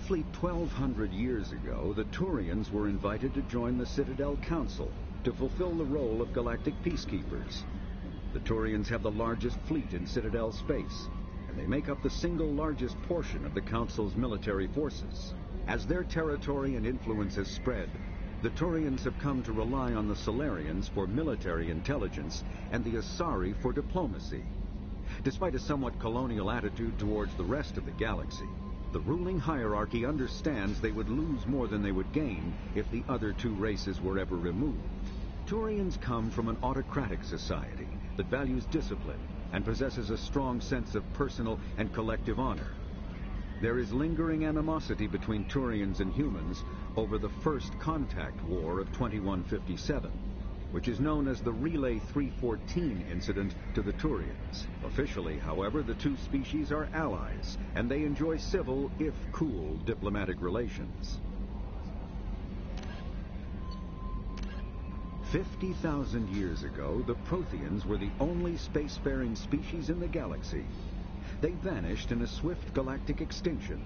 Roughly 1,200 years ago, the Turians were invited to join the Citadel Council to fulfill the role of galactic peacekeepers. The Turians have the largest fleet in Citadel space, and they make up the single largest portion of the Council's military forces. As their territory and influence has spread, the Turians have come to rely on the Solarians for military intelligence and the Asari for diplomacy. Despite a somewhat colonial attitude towards the rest of the galaxy, the ruling hierarchy understands they would lose more than they would gain if the other two races were ever removed. Turians come from an autocratic society that values discipline and possesses a strong sense of personal and collective honor. There is lingering animosity between Turians and humans over the First Contact War of 2157, which is known as the Relay 314 incident to the Turians. Officially, however, the two species are allies, and they enjoy civil, if cool, diplomatic relations. 50,000 years ago, the Protheans were the only spacefaring species in the galaxy. They vanished in a swift galactic extinction.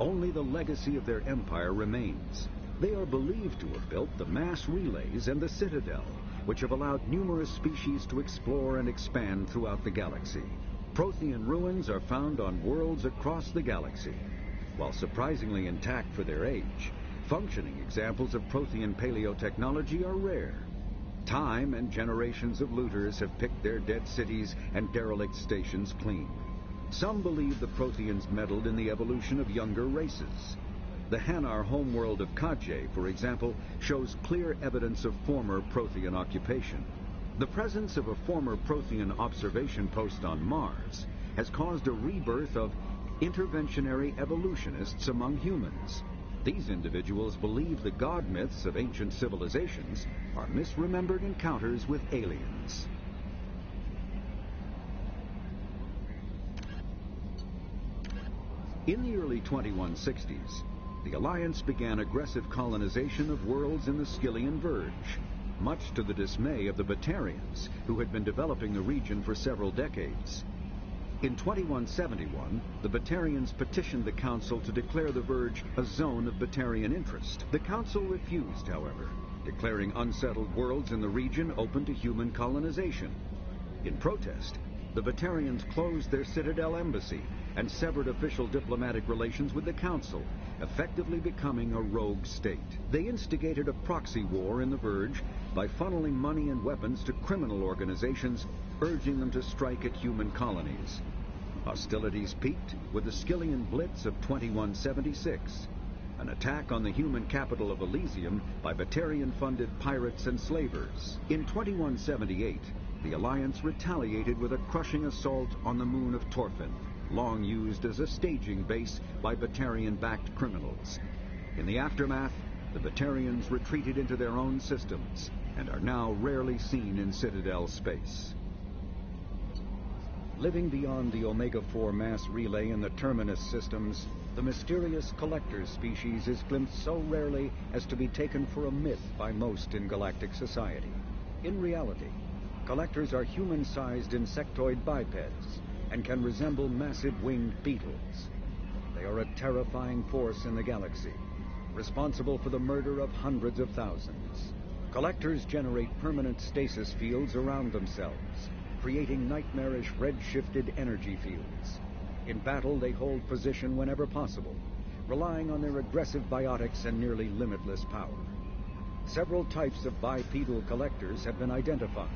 Only the legacy of their empire remains. They are believed to have built the mass relays and the Citadel, which have allowed numerous species to explore and expand throughout the galaxy. Prothean ruins are found on worlds across the galaxy. While surprisingly intact for their age, functioning examples of Prothean paleotechnology are rare. Time and generations of looters have picked their dead cities and derelict stations clean. Some believe the Protheans meddled in the evolution of younger races. The Hanar homeworld of Kaje, for example, shows clear evidence of former Prothean occupation. The presence of a former Prothean observation post on Mars has caused a rebirth of interventionary evolutionists among humans. These individuals believe the god myths of ancient civilizations are misremembered encounters with aliens. In the early 2160s, the Alliance began aggressive colonization of worlds in the Skyllian Verge, much to the dismay of the Batarians, who had been developing the region for several decades. In 2171, the Batarians petitioned the Council to declare the Verge a zone of Batarian interest. The Council refused, however, declaring unsettled worlds in the region open to human colonization. In protest, the Batarians closed their Citadel embassy and severed official diplomatic relations with the Council, effectively becoming a rogue state. They instigated a proxy war in the Verge by funneling money and weapons to criminal organizations, urging them to strike at human colonies. Hostilities peaked with the Skyllian Blitz of 2176, an attack on the human capital of Elysium by Batarian-funded pirates and slavers. In 2178, the Alliance retaliated with a crushing assault on the moon of Torfin, long used as a staging base by Batarian-backed criminals. In the aftermath, the Batarians retreated into their own systems and are now rarely seen in Citadel space. Living beyond the Omega-4 mass relay in the Terminus systems, the mysterious collector species is glimpsed so rarely as to be taken for a myth by most in galactic society. In reality, collectors are human-sized insectoid bipeds and can resemble massive winged beetles. They are a terrifying force in the galaxy, responsible for the murder of hundreds of thousands. Collectors generate permanent stasis fields around themselves, creating nightmarish red-shifted energy fields. In battle, they hold position whenever possible, relying on their aggressive biotics and nearly limitless power. Several types of bipedal collectors have been identified,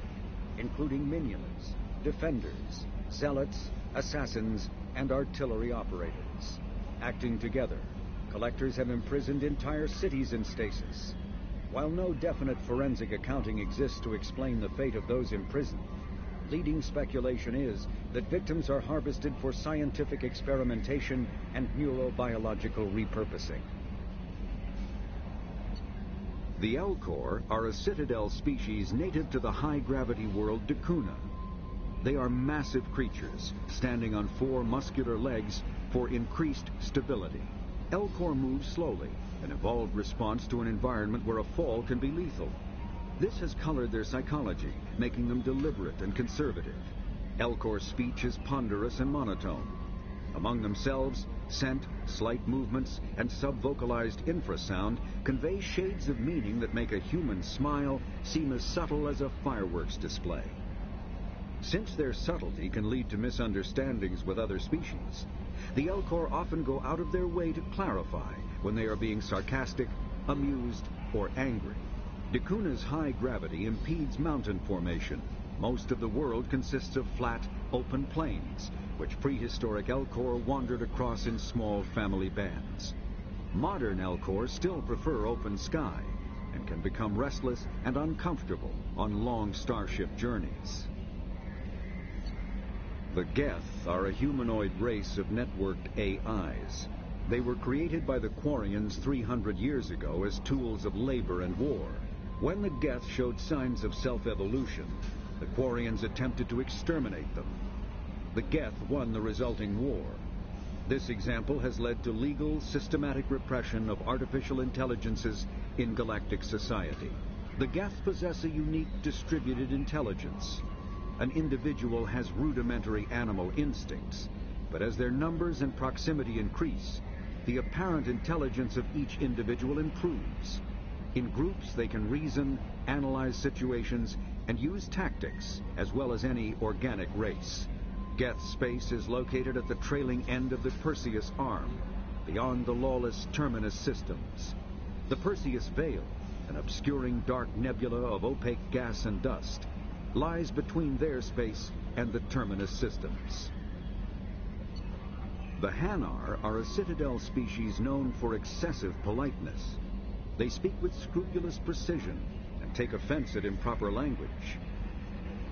including minions, defenders, zealots, assassins, and artillery operators. Acting together, collectors have imprisoned entire cities in stasis. While no definite forensic accounting exists to explain the fate of those imprisoned, leading speculation is that victims are harvested for scientific experimentation and neurobiological repurposing. The Elcor are a citadel species native to the high-gravity world Dakuna. They are massive creatures, standing on 4 muscular legs for increased stability. Elcor move slowly, an evolved response to an environment where a fall can be lethal. This has colored their psychology, making them deliberate and conservative. Elcor's speech is ponderous and monotone. Among themselves, scent, slight movements, and sub-vocalized infrasound convey shades of meaning that make a human smile seem as subtle as a fireworks display. Since their subtlety can lead to misunderstandings with other species, the Elcor often go out of their way to clarify when they are being sarcastic, amused, or angry. Dakuna's high gravity impedes mountain formation. Most of the world consists of flat, open plains, which prehistoric Elcor wandered across in small family bands. Modern Elcor still prefer open sky and can become restless and uncomfortable on long starship journeys. The Geth are a humanoid race of networked AIs. They were created by the Quarians 300 years ago as tools of labor and war. When the Geth showed signs of self-evolution, the Quarians attempted to exterminate them. The Geth won the resulting war. This example has led to legal, systematic repression of artificial intelligences in galactic society. The Geth possess a unique distributed intelligence. An individual has rudimentary animal instincts, but as their numbers and proximity increase, the apparent intelligence of each individual improves. In groups, they can reason, analyze situations, and use tactics, as well as any organic race. Geth space is located at the trailing end of the Perseus Arm, beyond the lawless Terminus systems. The Perseus Veil, an obscuring dark nebula of opaque gas and dust, lies between their space and the Terminus systems. The Hanar are a citadel species known for excessive politeness. They speak with scrupulous precision and take offense at improper language.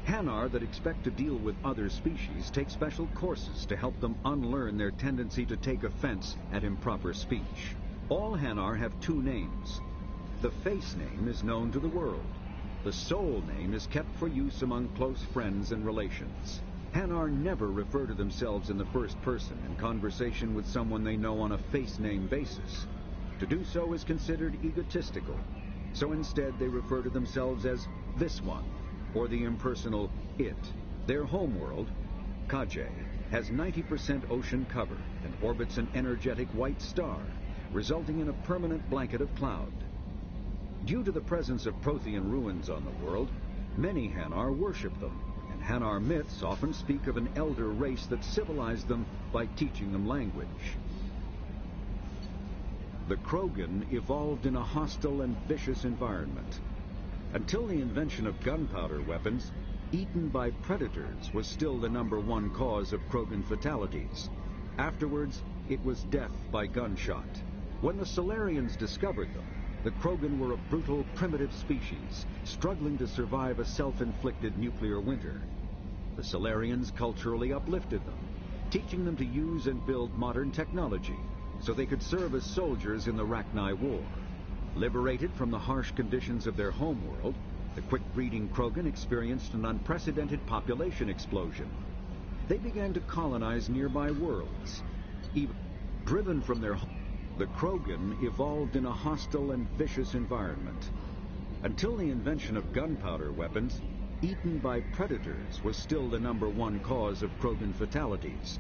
Hanar that expect to deal with other species take special courses to help them unlearn their tendency to take offense at improper speech. All Hanar have 2 names. The face name is known to the world. The soul name is kept for use among close friends and relations. Hanar never refer to themselves in the first person in conversation with someone they know on a face name basis. To do so is considered egotistical, so instead they refer to themselves as this one, or the impersonal it. Their homeworld, Kajay, has 90% ocean cover and orbits an energetic white star, resulting in a permanent blanket of cloud. Due to the presence of Prothean ruins on the world, many Hanar worship them, and Hanar myths often speak of an elder race that civilized them by teaching them language. The Krogan evolved in a hostile and vicious environment. Until the invention of gunpowder weapons, eaten by predators was still the #1 cause of Krogan fatalities. Afterwards, it was death by gunshot. When the Solarians discovered them, the Krogan were a brutal, primitive species, struggling to survive a self-inflicted nuclear winter. The Solarians culturally uplifted them, teaching them to use and build modern technology, so they could serve as soldiers in the Rachni War. Liberated from the harsh conditions of their homeworld, the quick-breeding Krogan experienced an unprecedented population explosion. They began to colonize nearby worlds. Even driven from their home, the Krogan evolved in a hostile and vicious environment. Until the invention of gunpowder weapons, eaten by predators was still the #1 cause of Krogan fatalities.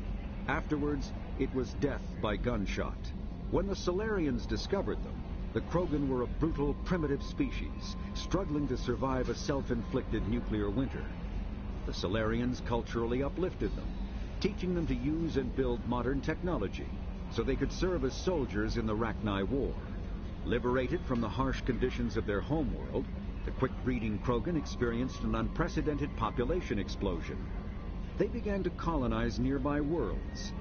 Afterwards, it was death by gunshot. When the Solarians discovered them, the Krogan were a brutal, primitive species, struggling to survive a self-inflicted nuclear winter. The Solarians culturally uplifted them, teaching them to use and build modern technology, so they could serve as soldiers in the Rachni War. Liberated from the harsh conditions of their homeworld, the quick-breeding Krogan experienced an unprecedented population explosion. They began to colonize nearby worlds.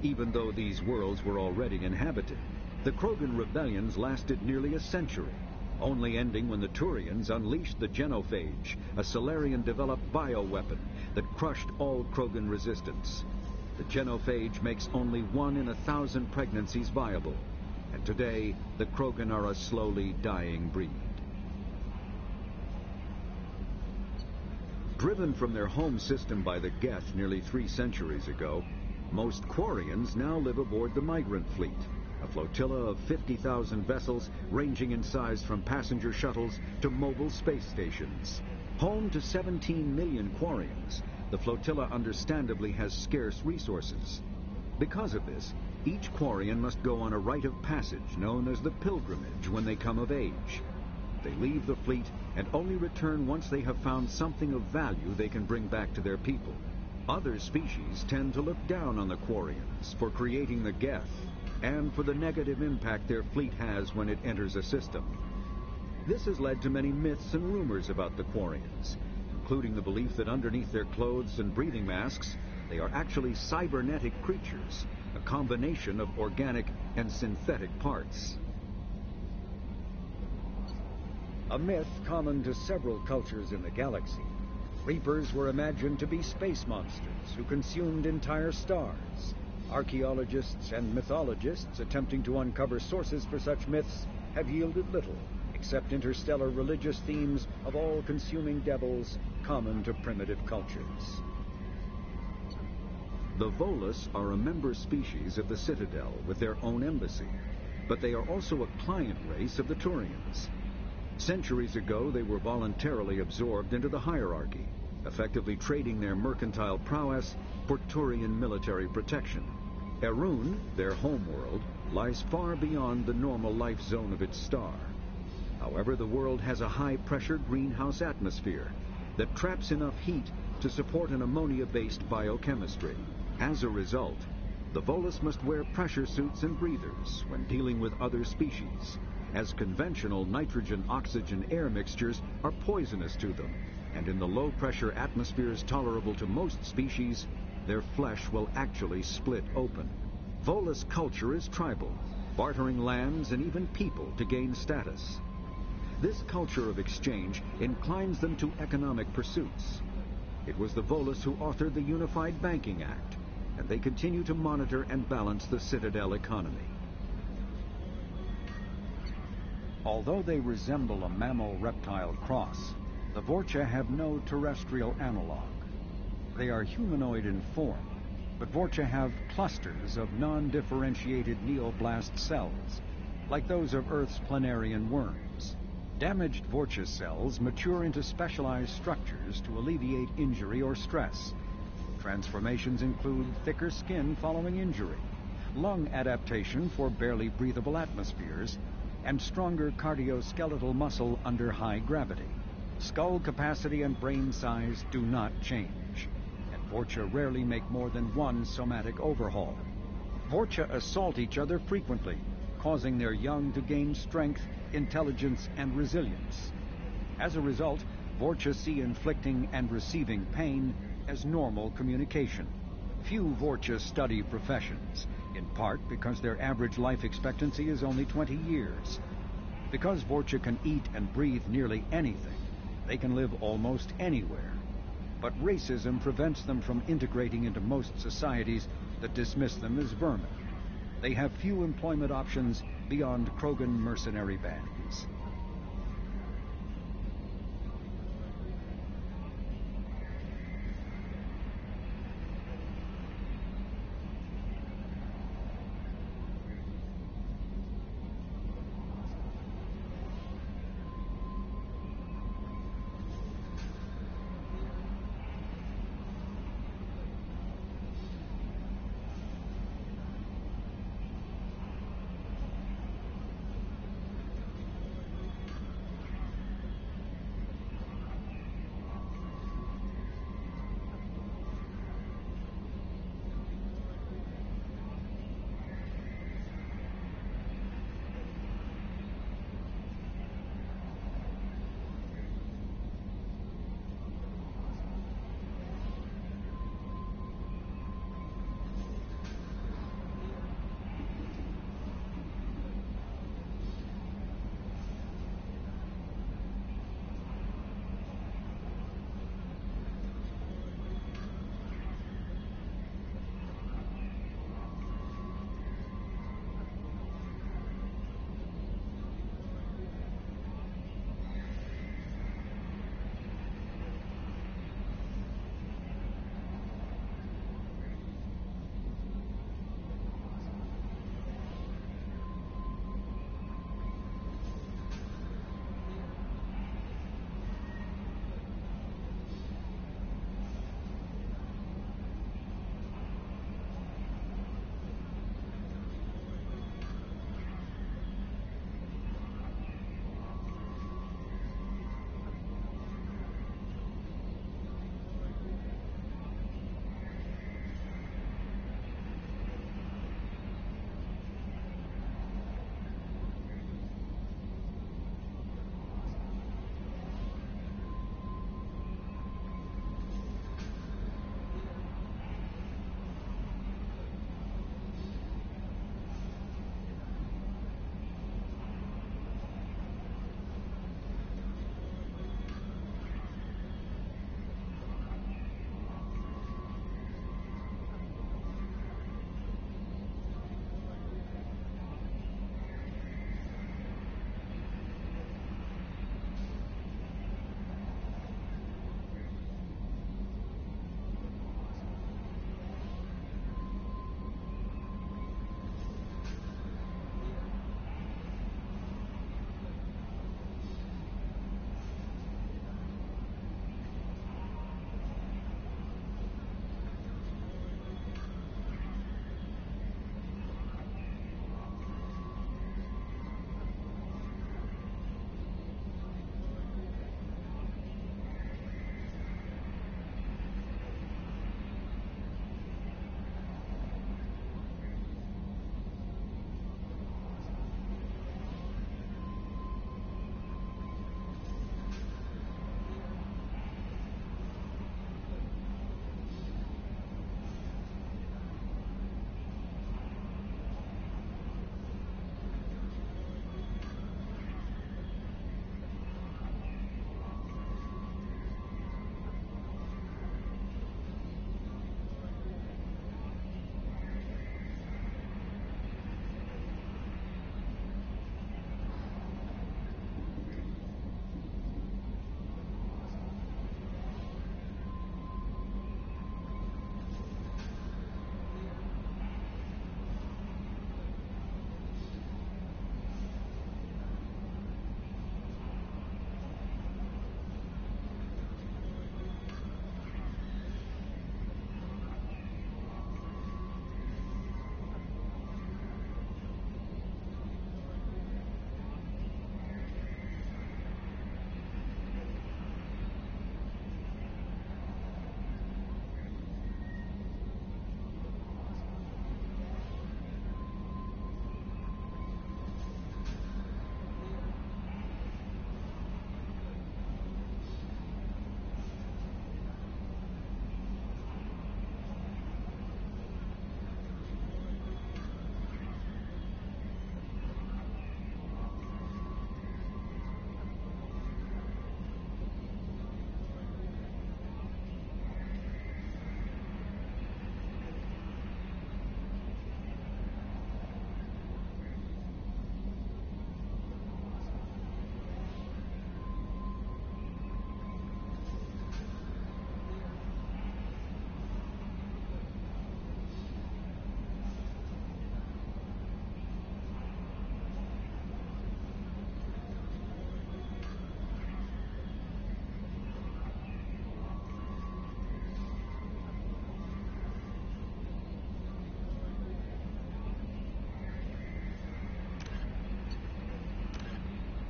Even though these worlds were already inhabited, the Krogan rebellions lasted nearly a century, only ending when the Turians unleashed the genophage, a Solarian-developed bioweapon that crushed all Krogan resistance. The genophage makes only 1 in 1,000 pregnancies viable, and today the Krogan are a slowly dying breed. Driven from their home system by the Geth nearly 3 centuries ago, most Quarians now live aboard the migrant fleet, a flotilla of 50,000 vessels ranging in size from passenger shuttles to mobile space stations. Home to 17 million Quarians, the flotilla understandably has scarce resources. Because of this, each Quarian must go on a rite of passage known as the pilgrimage when they come of age. They leave the fleet and only return once they have found something of value they can bring back to their people. Other species tend to look down on the Quarians for creating the Geth and for the negative impact their fleet has when it enters a system. This has led to many myths and rumors about the Quarians, including the belief that underneath their clothes and breathing masks, they are actually cybernetic creatures, a combination of organic and synthetic parts. A myth common to several cultures in the galaxy. Reapers were imagined to be space monsters who consumed entire stars. Archaeologists and mythologists attempting to uncover sources for such myths have yielded little, except interstellar religious themes of all-consuming devils common to primitive cultures. The Volus are a member species of the Citadel with their own embassy, but they are also a client race of the Turians. Centuries ago, they were voluntarily absorbed into the hierarchy, effectively trading their mercantile prowess for Turian military protection. Erun, their homeworld, lies far beyond the normal life zone of its star. However, the world has a high-pressure greenhouse atmosphere that traps enough heat to support an ammonia-based biochemistry. As a result, the Volus must wear pressure suits and breathers when dealing with other species, as conventional nitrogen-oxygen air mixtures are poisonous to them, and in the low-pressure atmospheres tolerable to most species, their flesh will actually split open. Volus culture is tribal, bartering lands and even people to gain status. This culture of exchange inclines them to economic pursuits. It was the Volus who authored the Unified Banking Act, and they continue to monitor and balance the Citadel economy. Although they resemble a mammal-reptile cross, the Vorcha have no terrestrial analog. They are humanoid in form, but Vorcha have clusters of non-differentiated neoblast cells, like those of Earth's planarian worms. Damaged Vorcha cells mature into specialized structures to alleviate injury or stress. Transformations include thicker skin following injury, lung adaptation for barely breathable atmospheres, and stronger cardioskeletal muscle under high gravity. Skull capacity and brain size do not change, and Vorcha rarely make more than one somatic overhaul. Vorcha assault each other frequently, causing their young to gain strength, intelligence, and resilience. As a result, Vorcha see inflicting and receiving pain as normal communication. Few Vorcha study professions, in part because their average life expectancy is only 20 years. Because Vorcha can eat and breathe nearly anything, they can live almost anywhere. But racism prevents them from integrating into most societies that dismiss them as vermin. They have few employment options beyond Krogan mercenary bands.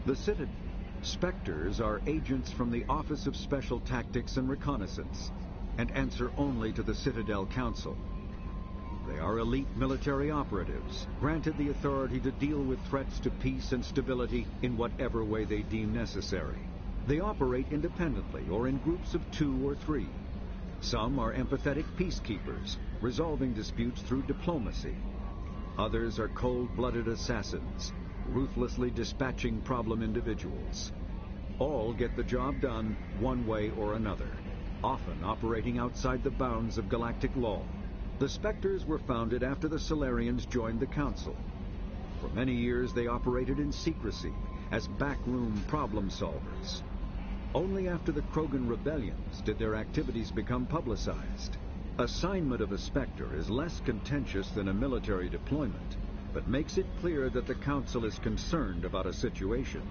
The Spectres are agents from the Office of Special Tactics and Reconnaissance, and answer only to the Citadel Council. They are elite military operatives, granted the authority to deal with threats to peace and stability in whatever way they deem necessary. They operate independently or in groups of 2 or 3. Some are empathetic peacekeepers, resolving disputes through diplomacy. Others are cold-blooded assassins, ruthlessly dispatching problem individuals. All get the job done one way or another, often operating outside the bounds of galactic law. The Spectres were founded after the Solarians joined the Council. For many years they operated in secrecy as backroom problem solvers. Only after the Krogan rebellions did their activities become publicized. Assignment of a Spectre is less contentious than a military deployment, but makes it clear that the Council is concerned about a situation.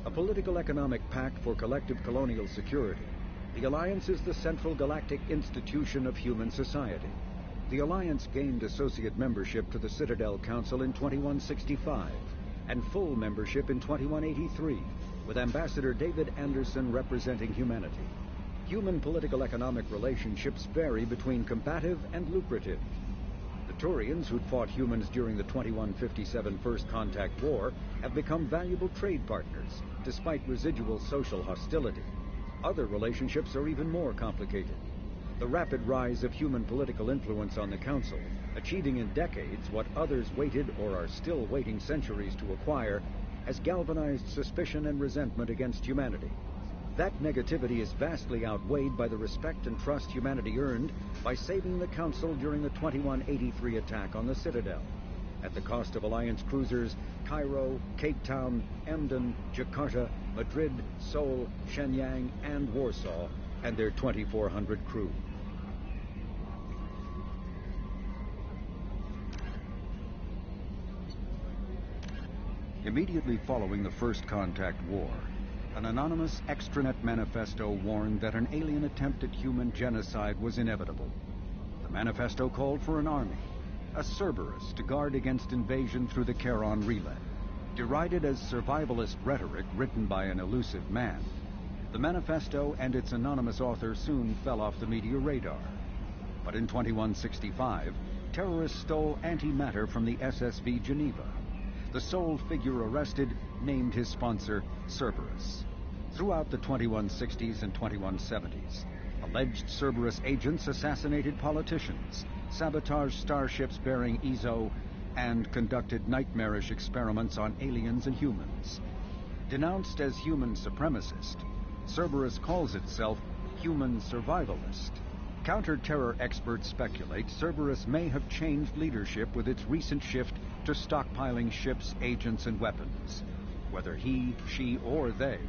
A political economic pact for collective colonial security, the Alliance is the central galactic institution of human society. The Alliance gained associate membership to the Citadel Council in 2165, and full membership in 2183, with Ambassador David Anderson representing humanity. Human political-economic relationships vary between combative and lucrative. The Turians, who'd fought humans during the 2157 First Contact War, have become valuable trade partners, despite residual social hostility. Other relationships are even more complicated. The rapid rise of human political influence on the Council, achieving in decades what others waited or are still waiting centuries to acquire, has galvanized suspicion and resentment against humanity. That negativity is vastly outweighed by the respect and trust humanity earned by saving the Council during the 2183 attack on the Citadel, at the cost of Alliance cruisers Cairo, Cape Town, Emden, Jakarta, Madrid, Seoul, Shenyang, and Warsaw, and their 2,400 crew. Immediately following the First Contact War, an anonymous extranet manifesto warned that an alien attempt at human genocide was inevitable. The manifesto called for an army, a Cerberus, to guard against invasion through the Charon relay. Derided as survivalist rhetoric written by an elusive man, the manifesto and its anonymous author soon fell off the media radar. But in 2165, terrorists stole antimatter from the SSV Geneva. The sole figure arrested named his sponsor Cerberus. Throughout the 2160s and 2170s, alleged Cerberus agents assassinated politicians, sabotaged starships bearing EZO, and conducted nightmarish experiments on aliens and humans. Denounced as human supremacist, Cerberus calls itself human survivalist. Counter-terror experts speculate Cerberus may have changed leadership with its recent shift to stockpiling ships, agents, and weapons. Whether he, she, or they,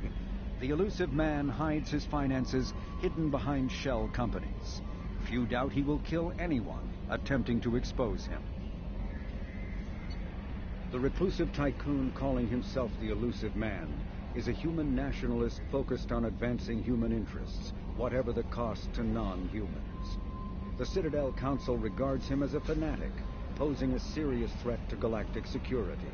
the elusive man hides his finances hidden behind shell companies. Few doubt he will kill anyone attempting to expose him. The reclusive tycoon calling himself the elusive man is a human nationalist focused on advancing human interests, whatever the cost to non-humans. The Citadel Council regards him as a fanatic, posing a serious threat to galactic security.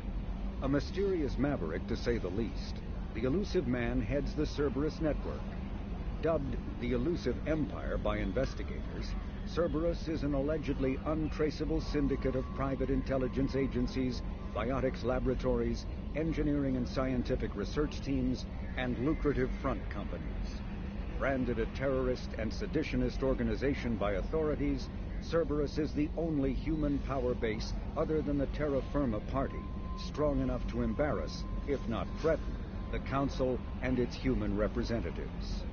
A mysterious maverick, to say the least, the elusive man heads the Cerberus network. Dubbed the Elusive Empire by investigators, Cerberus is an allegedly untraceable syndicate of private intelligence agencies, biotics laboratories, engineering and scientific research teams, and lucrative front companies. Branded a terrorist and seditionist organization by authorities, Cerberus is the only human power base other than the Terra Firma Party, strong enough to embarrass, if not threaten, the Council and its human representatives.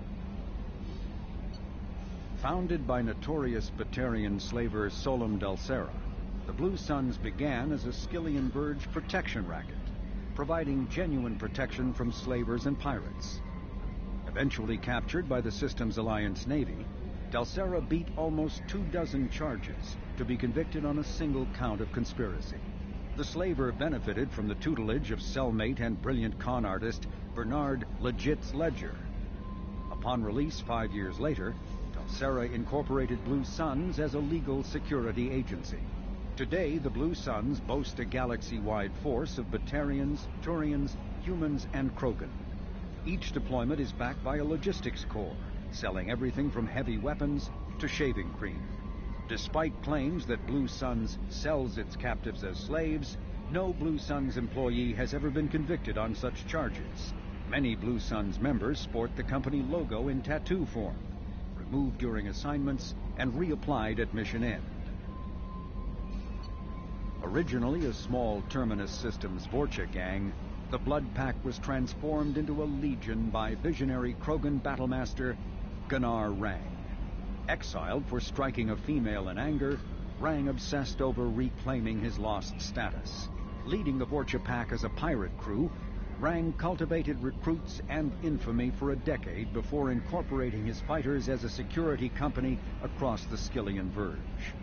Founded by notorious Batarian slaver Solum Dulcera, the Blue Suns began as a Skillian Verge protection racket, providing genuine protection from slavers and pirates. Eventually captured by the Systems Alliance Navy, Dulcera beat almost 24 charges to be convicted on a single count of conspiracy. The slaver benefited from the tutelage of cellmate and brilliant con artist Bernard Legit's Ledger. Upon release 5 years later, Dulcera incorporated Blue Suns as a legal security agency. Today, the Blue Suns boast a galaxy-wide force of Batarians, Turians, humans, and Krogan. Each deployment is backed by a logistics corps, selling everything from heavy weapons to shaving cream. Despite claims that Blue Suns sells its captives as slaves, no Blue Suns employee has ever been convicted on such charges. Many Blue Suns members sport the company logo in tattoo form, removed during assignments and reapplied at mission end. Originally a small Terminus Systems Vorcha gang, the Blood Pack was transformed into a legion by visionary Krogan battlemaster Gunnar Rang. Exiled for striking a female in anger, Rang obsessed over reclaiming his lost status. Leading the Vorcha Pack as a pirate crew, Rang cultivated recruits and infamy for a decade before incorporating his fighters as a security company across the Skillian Verge.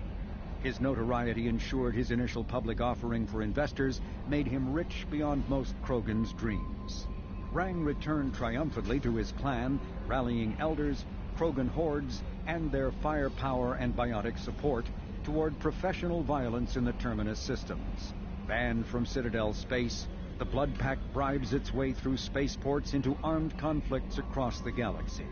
His notoriety ensured his initial public offering for investors made him rich beyond most Krogan's dreams. Rang returned triumphantly to his clan, rallying elders, Krogan hordes, and their firepower and biotic support toward professional violence in the Terminus systems. Banned from Citadel space, the Blood Pack bribes its way through spaceports into armed conflicts across the galaxy.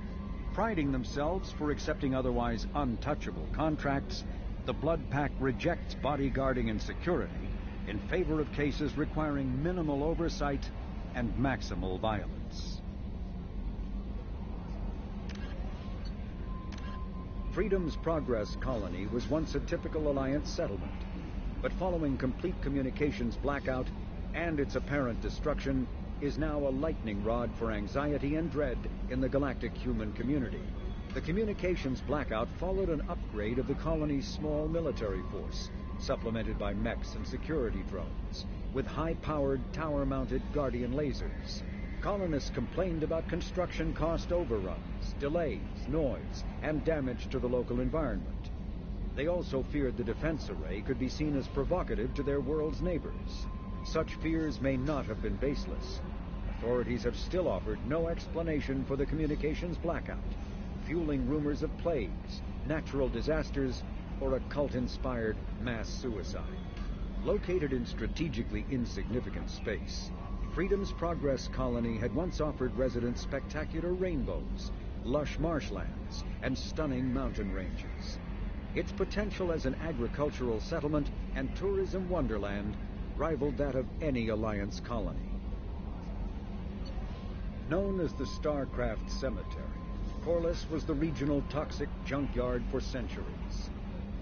Priding themselves for accepting otherwise untouchable contracts, the Blood Pack rejects bodyguarding and security in favor of cases requiring minimal oversight and maximal violence. Freedom's Progress colony was once a typical Alliance settlement, but following complete communications blackout and its apparent destruction, is now a lightning rod for anxiety and dread in the galactic human community. The communications blackout followed an upgrade of the colony's small military force, supplemented by mechs and security drones, with high-powered, tower-mounted Guardian lasers. Colonists complained about construction cost overruns, delays, noise, and damage to the local environment. They also feared the defense array could be seen as provocative to their world's neighbors. Such fears may not have been baseless. Authorities have still offered no explanation for the communications blackout, fueling rumors of plagues, natural disasters, or a cult-inspired mass suicide. Located in strategically insignificant space, Freedom's Progress colony had once offered residents spectacular rainbows, lush marshlands, and stunning mountain ranges. Its potential as an agricultural settlement and tourism wonderland rivaled that of any Alliance colony. Known as the Starcraft Cemetery, Corliss was the regional toxic junkyard for centuries.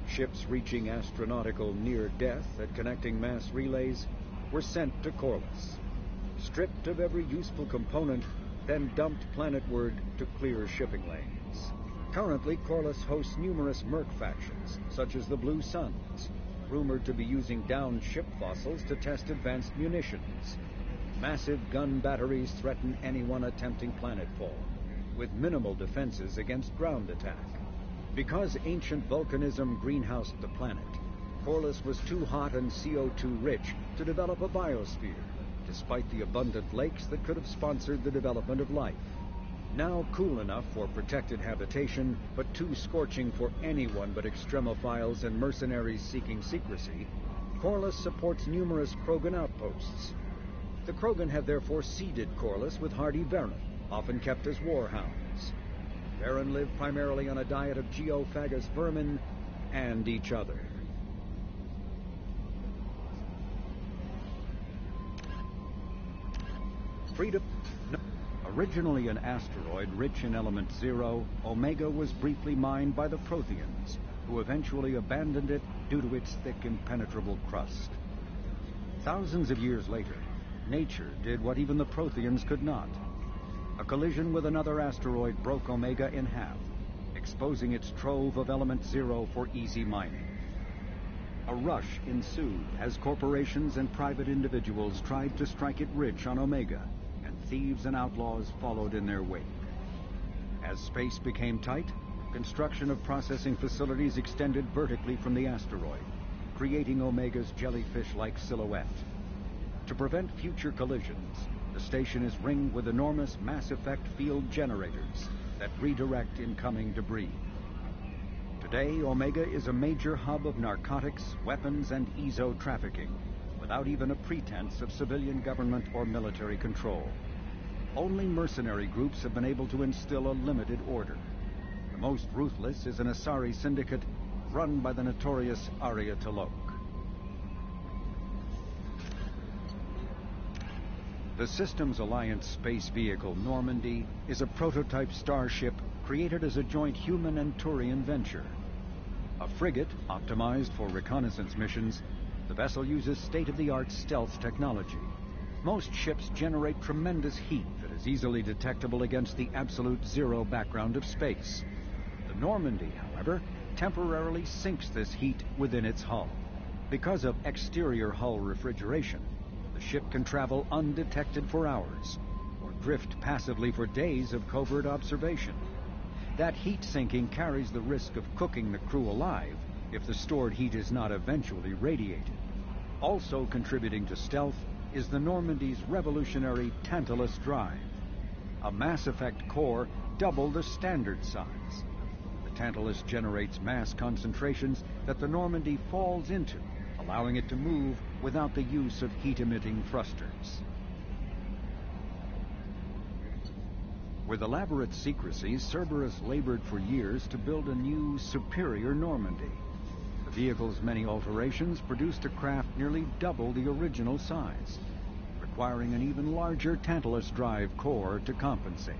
Ships reaching astronautical near-death at connecting mass relays were sent to Corliss, stripped of every useful component, then dumped planetward to clear shipping lanes. Currently, Corliss hosts numerous merc factions, such as the Blue Suns, rumored to be using downed ship fossils to test advanced munitions. Massive gun batteries threaten anyone attempting planetfall, with minimal defenses against ground attack. Because ancient volcanism greenhoused the planet, Corliss was too hot and CO2 rich to develop a biosphere, despite the abundant lakes that could have sponsored the development of life. Now cool enough for protected habitation, but too scorching for anyone but extremophiles and mercenaries seeking secrecy, Corliss supports numerous Krogan outposts. The Krogan have therefore seeded Corliss with hardy Varen, often kept as warhounds. Varen live primarily on a diet of geophagous vermin and each other. Freedom. Originally an asteroid rich in element 0, Omega was briefly mined by the Protheans, who eventually abandoned it due to its thick, impenetrable crust. Thousands of years later, nature did what even the Protheans could not. A collision with another asteroid broke Omega in half, exposing its trove of element 0 for easy mining. A rush ensued as corporations and private individuals tried to strike it rich on Omega, and thieves and outlaws followed in their wake. As space became tight, construction of processing facilities extended vertically from the asteroid, creating Omega's jellyfish-like silhouette. To prevent future collisions, the station is ringed with enormous mass effect field generators that redirect incoming debris. Today, Omega is a major hub of narcotics, weapons, and EZO trafficking, without even a pretense of civilian government or military control. Only mercenary groups have been able to instill a limited order. The most ruthless is an Asari syndicate run by the notorious Arya T'Loak. The Systems Alliance space vehicle Normandy is a prototype starship created as a joint human and Turian venture. A frigate optimized for reconnaissance missions, the vessel uses state-of-the-art stealth technology. Most ships generate tremendous heat that is easily detectable against the absolute zero background of space. The Normandy, however, temporarily sinks this heat within its hull. Because of exterior hull refrigeration, the ship can travel undetected for hours, or drift passively for days of covert observation. That heat sinking carries the risk of cooking the crew alive if the stored heat is not eventually radiated. Also contributing to stealth is the Normandy's revolutionary Tantalus drive, a Mass Effect core double the standard size. The Tantalus generates mass concentrations that the Normandy falls into, allowing it to move without the use of heat-emitting thrusters. With elaborate secrecy, Cerberus labored for years to build a new, superior Normandy. The vehicle's many alterations produced a craft nearly double the original size, requiring an even larger Tantalus drive core to compensate.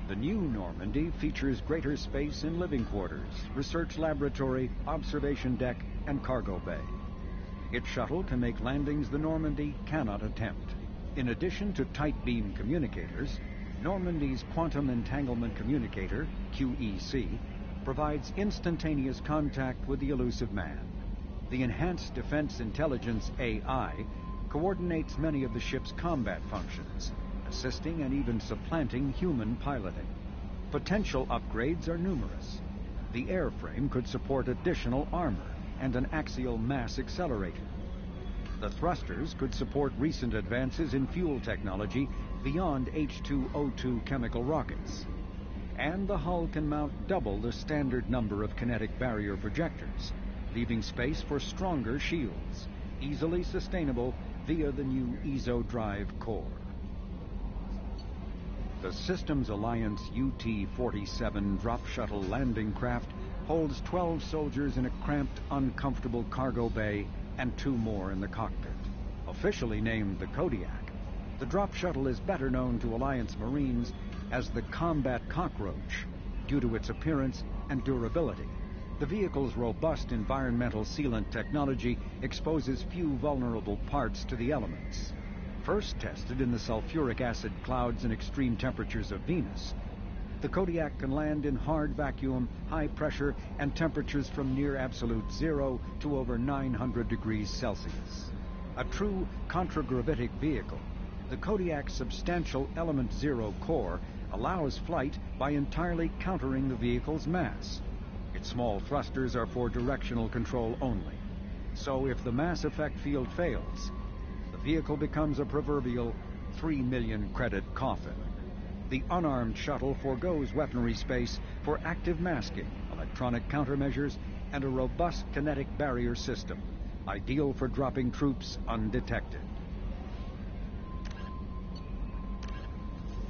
The new Normandy features greater space in living quarters, research laboratory, observation deck, and cargo bay. Its shuttle can make landings the Normandy cannot attempt. In addition to tight beam communicators, Normandy's Quantum Entanglement Communicator, QEC, provides instantaneous contact with the elusive man. The Enhanced Defense Intelligence, AI, coordinates many of the ship's combat functions, assisting and even supplanting human piloting. Potential upgrades are numerous. The airframe could support additional armor and an axial mass accelerator. The thrusters could support recent advances in fuel technology beyond H2O2 chemical rockets. And the hull can mount double the standard number of kinetic barrier projectors, leaving space for stronger shields, easily sustainable via the new EZO drive core. The Systems Alliance UT-47 drop shuttle landing craft holds 12 soldiers in a cramped, uncomfortable cargo bay and 2 more in the cockpit. Officially named the Kodiak, the drop shuttle is better known to Alliance Marines as the Combat Cockroach due to its appearance and durability. The vehicle's robust environmental sealant technology exposes few vulnerable parts to the elements. First tested in the sulfuric acid clouds and extreme temperatures of Venus, the Kodiak can land in hard vacuum, high pressure, and temperatures from near absolute zero to over 900 degrees Celsius. A true contragravitic vehicle, the Kodiak's substantial Element Zero core allows flight by entirely countering the vehicle's mass. Its small thrusters are for directional control only. So if the Mass Effect field fails, the vehicle becomes a proverbial 3 million credit coffin. The unarmed shuttle forgoes weaponry space for active masking, electronic countermeasures, and a robust kinetic barrier system, ideal for dropping troops undetected.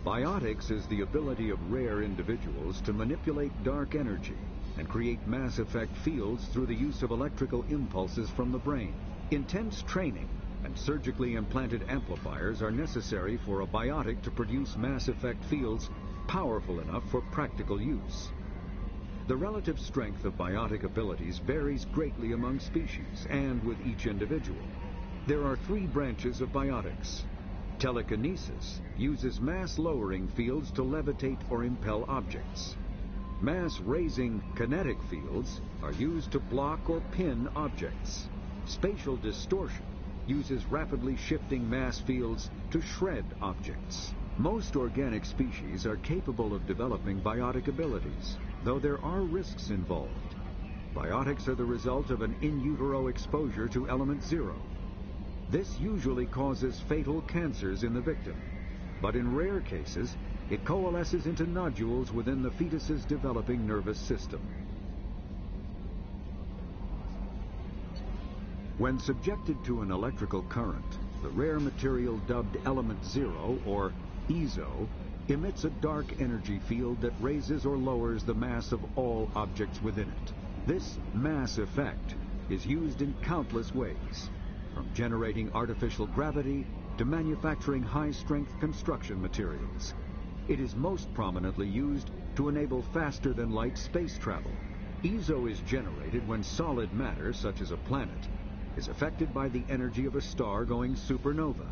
Biotics is the ability of rare individuals to manipulate dark energy and create Mass Effect fields through the use of electrical impulses from the brain. Intense training and surgically implanted amplifiers are necessary for a biotic to produce Mass Effect fields powerful enough for practical use. The relative strength of biotic abilities varies greatly among species and with each individual. There are 3 branches of biotics. Telekinesis uses mass-lowering fields to levitate or impel objects. Mass-raising kinetic fields are used to block or pin objects. Spatial distortion uses rapidly shifting mass fields to shred objects. Most organic species are capable of developing biotic abilities, though there are risks involved. Biotics are the result of an in utero exposure to element zero. This usually causes fatal cancers in the victim, but in rare cases, it coalesces into nodules within the fetus's developing nervous system. When subjected to an electrical current, the rare material dubbed Element Zero, or EZO, emits a dark energy field that raises or lowers the mass of all objects within it. This mass effect is used in countless ways, from generating artificial gravity to manufacturing high-strength construction materials. It is most prominently used to enable faster-than-light space travel. EZO is generated when solid matter, such as a planet, is affected by the energy of a star going supernova.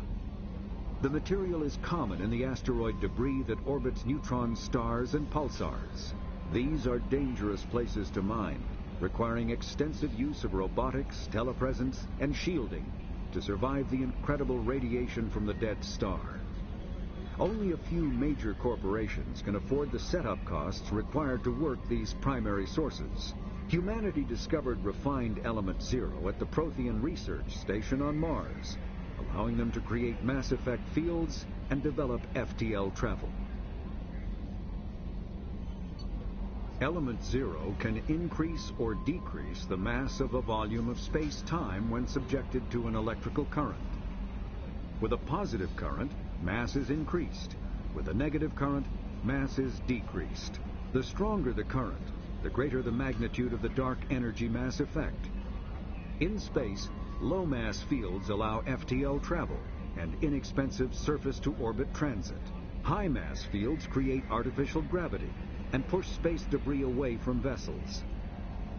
The material is common in the asteroid debris that orbits neutron stars and pulsars. These are dangerous places to mine, requiring extensive use of robotics, telepresence, and shielding to survive the incredible radiation from the dead star. Only a few major corporations can afford the setup costs required to work these primary sources. Humanity discovered refined Element Zero at the Prothean Research Station on Mars, allowing them to create mass effect fields and develop FTL travel. Element Zero can increase or decrease the mass of a volume of space-time when subjected to an electrical current. With a positive current, mass is increased. With a negative current, mass is decreased. The stronger the current, the greater the magnitude of the dark energy mass effect. In space, low-mass fields allow FTL travel and inexpensive surface-to-orbit transit. High-mass fields create artificial gravity and push space debris away from vessels.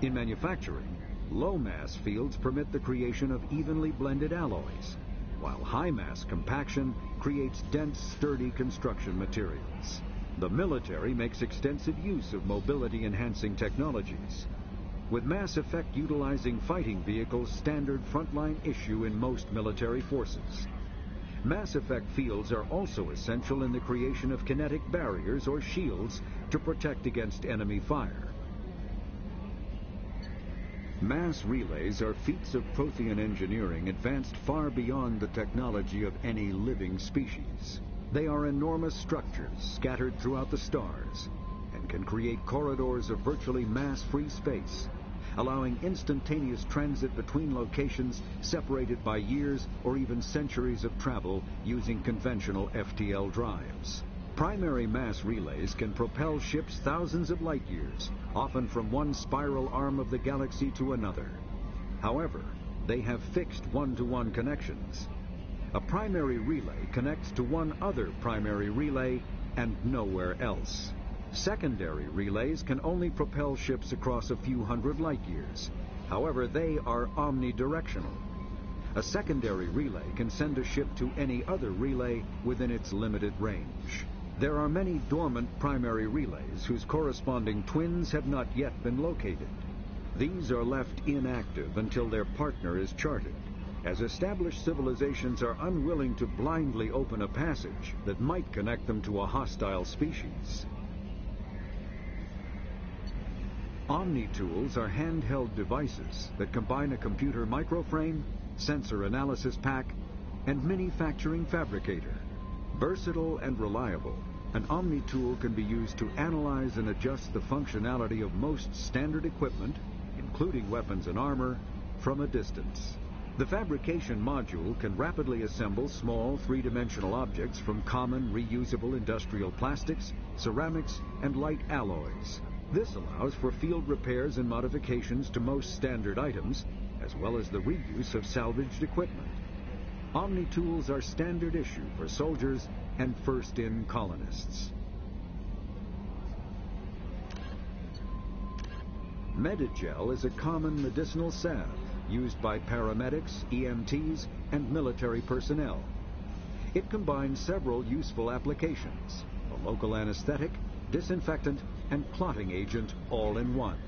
In manufacturing, low-mass fields permit the creation of evenly blended alloys, while high-mass compaction creates dense, sturdy construction materials. The military makes extensive use of mobility-enhancing technologies, with mass effect utilizing fighting vehicles standard frontline issue in most military forces. Mass effect fields are also essential in the creation of kinetic barriers or shields to protect against enemy fire. Mass relays are feats of Prothean engineering advanced far beyond the technology of any living species. They are enormous structures scattered throughout the stars and can create corridors of virtually mass-free space, allowing instantaneous transit between locations separated by years or even centuries of travel using conventional FTL drives. Primary mass relays can propel ships thousands of light years, often from one spiral arm of the galaxy to another. However, they have fixed one-to-one connections. A primary relay connects to one other primary relay and nowhere else. Secondary relays can only propel ships across a few hundred light years. However, they are omnidirectional. A secondary relay can send a ship to any other relay within its limited range. There are many dormant primary relays whose corresponding twins have not yet been located. These are left inactive until their partner is charted, as established civilizations are unwilling to blindly open a passage that might connect them to a hostile species. Omni-tools are handheld devices that combine a computer microframe, sensor analysis pack, and manufacturing fabricator. Versatile and reliable, an Omni-tool can be used to analyze and adjust the functionality of most standard equipment, including weapons and armor, from a distance. The fabrication module can rapidly assemble small three-dimensional objects from common reusable industrial plastics, ceramics, and light alloys. This allows for field repairs and modifications to most standard items, as well as the reuse of salvaged equipment. Omni-tools are standard issue for soldiers and first-in colonists. Medigel is a common medicinal salve used by paramedics, EMTs, and military personnel. It combines several useful applications: a local anesthetic, disinfectant, and clotting agent all in one.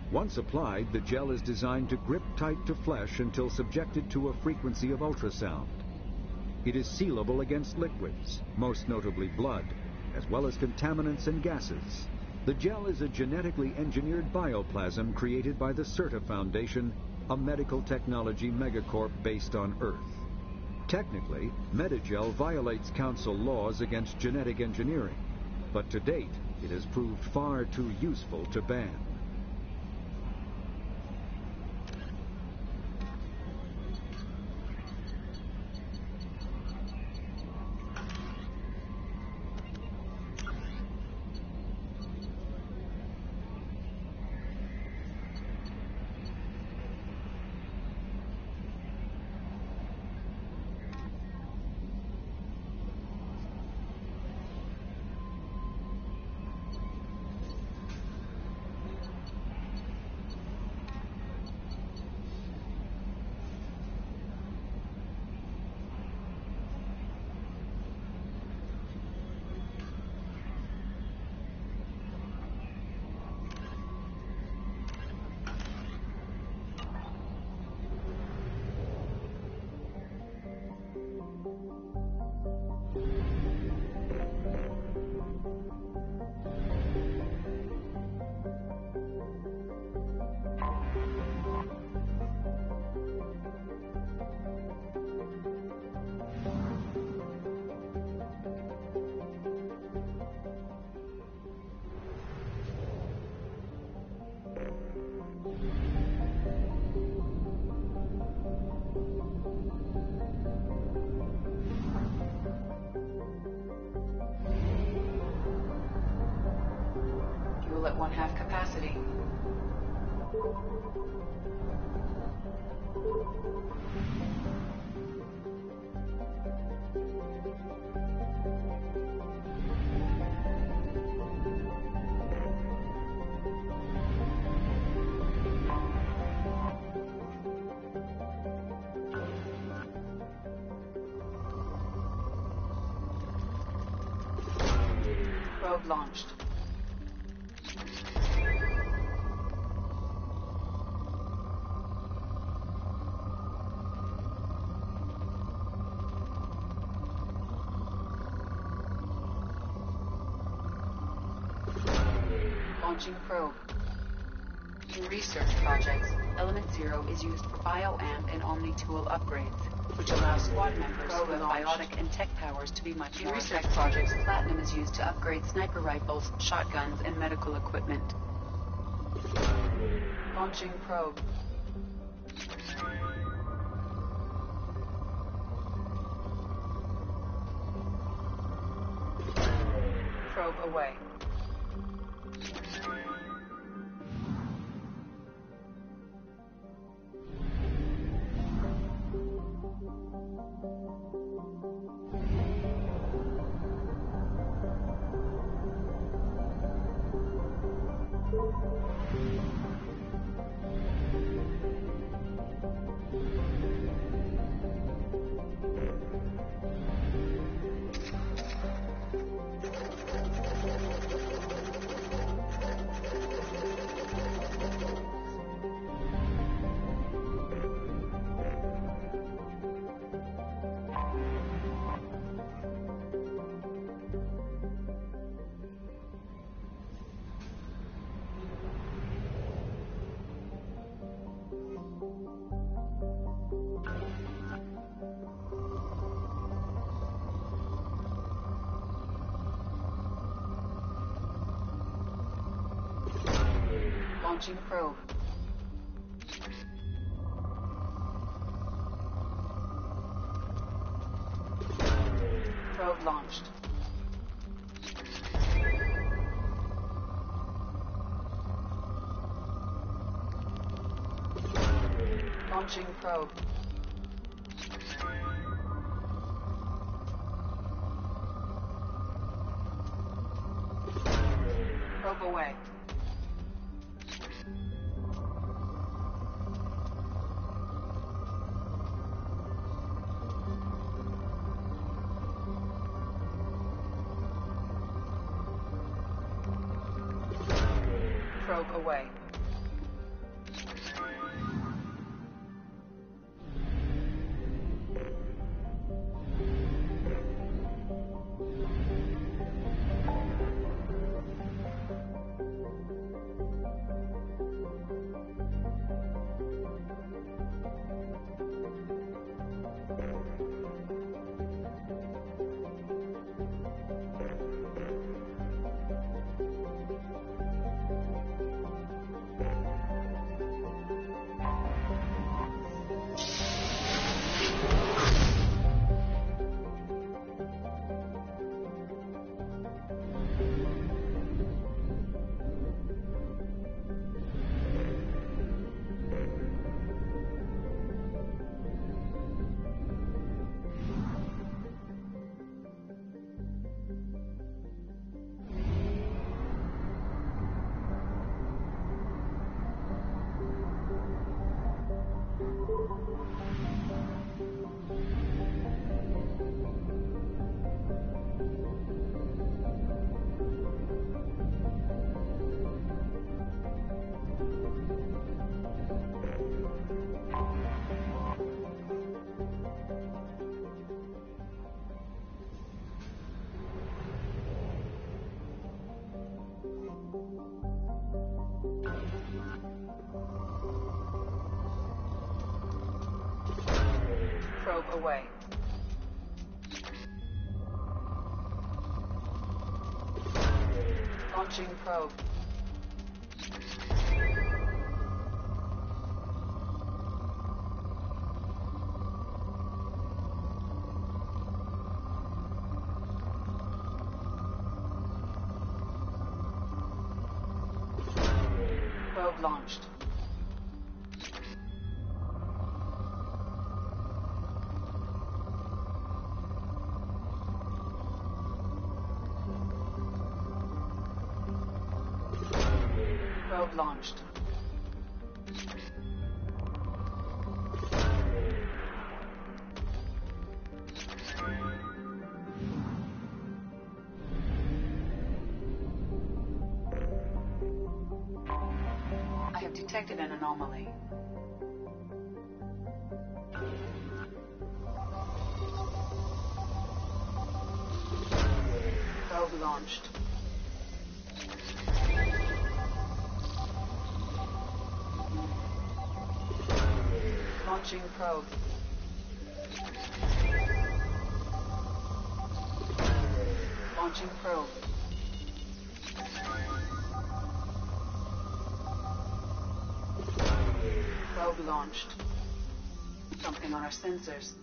Once applied, the gel is designed to grip tight to flesh until subjected to a frequency of ultrasound. It is sealable against liquids, most notably blood, as well as contaminants and gases. The gel is a genetically engineered bioplasm created by the CERTA Foundation, a medical technology megacorp based on Earth. Technically, Medigel violates council laws against genetic engineering, but to date, it has proved far too useful to ban. Probe launched. Launching probe. In research projects, Element 0 is used for bioamp and Omni-tool upgrades, which allow squad members who have biotic and tech powers to be much more effective. In research projects, Platinum is used to upgrade sniper rifles, shotguns, and medical equipment. Launching probe. Probe away. Launching probe. Probe launched. Launching probe. Probe away. Probe away. Probe away. Launching probe. Probe launched. Probe launched. detected an anomaly. Probe launched. Launching probe. Launching probe. Probe launched. Something on our sensors.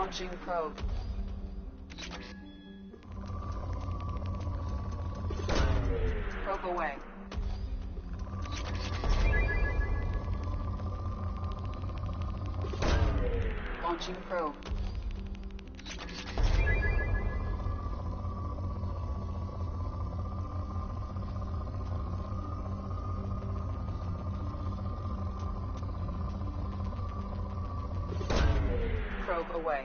Launching probe. Probe away. Launching probe. Probe away.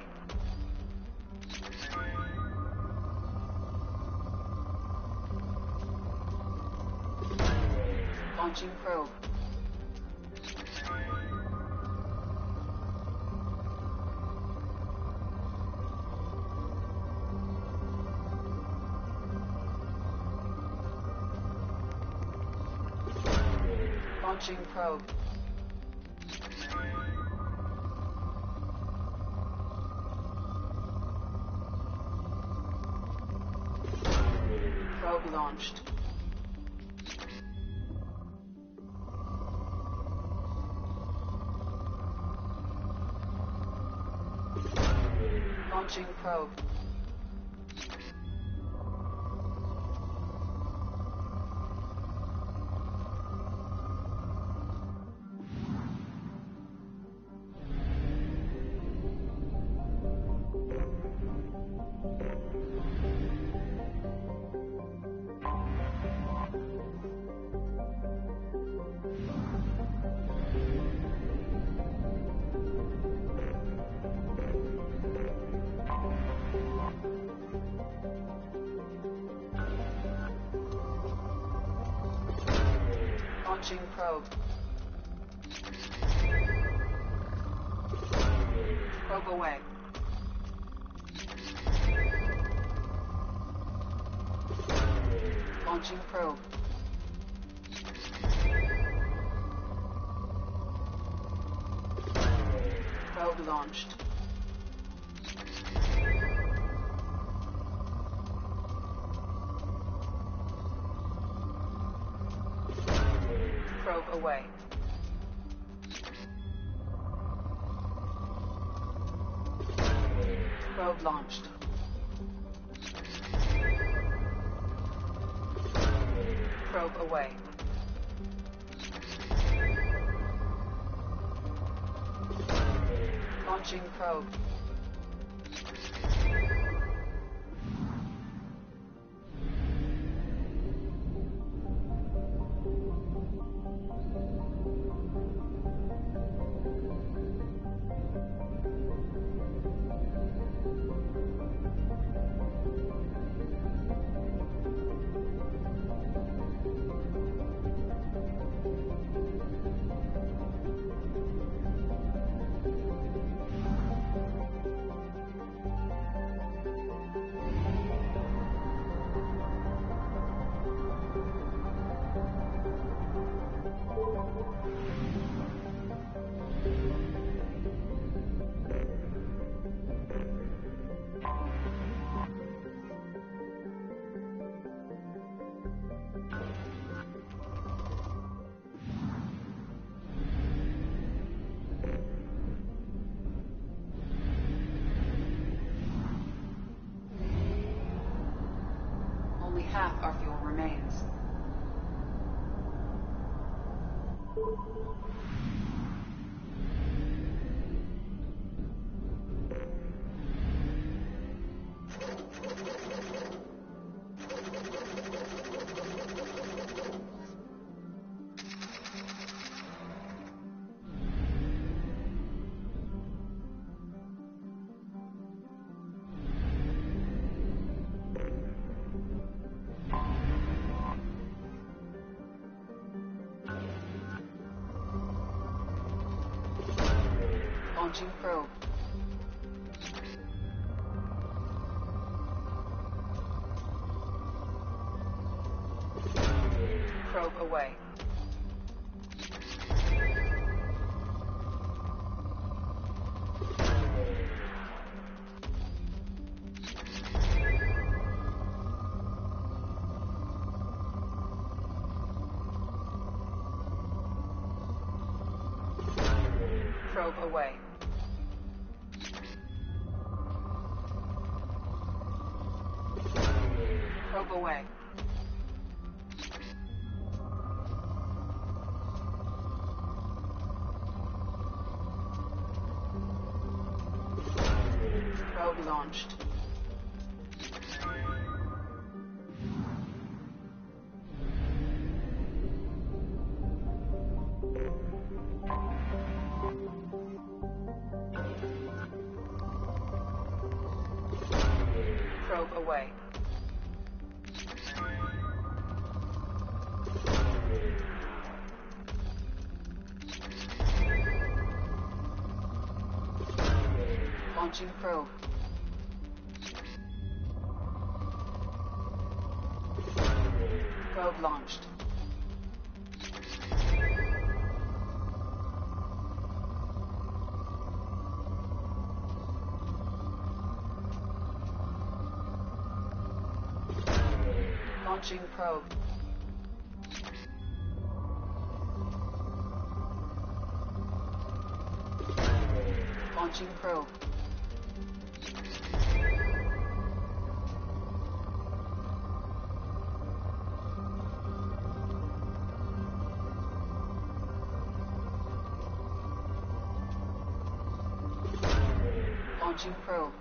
Launching probe. Launching probe. Probe launched. Launching probe. Launching probe. Probe away. Launching probe. Probe launched. Probe away. Probe launched. Probe away. Launching probe. Only half our fuel remains. Launching probe. Probe away. Probe away. Probe away. Probe launched. Probe away. Launching probe. Probe launched. Launching probe. Launching probe. Launching probe.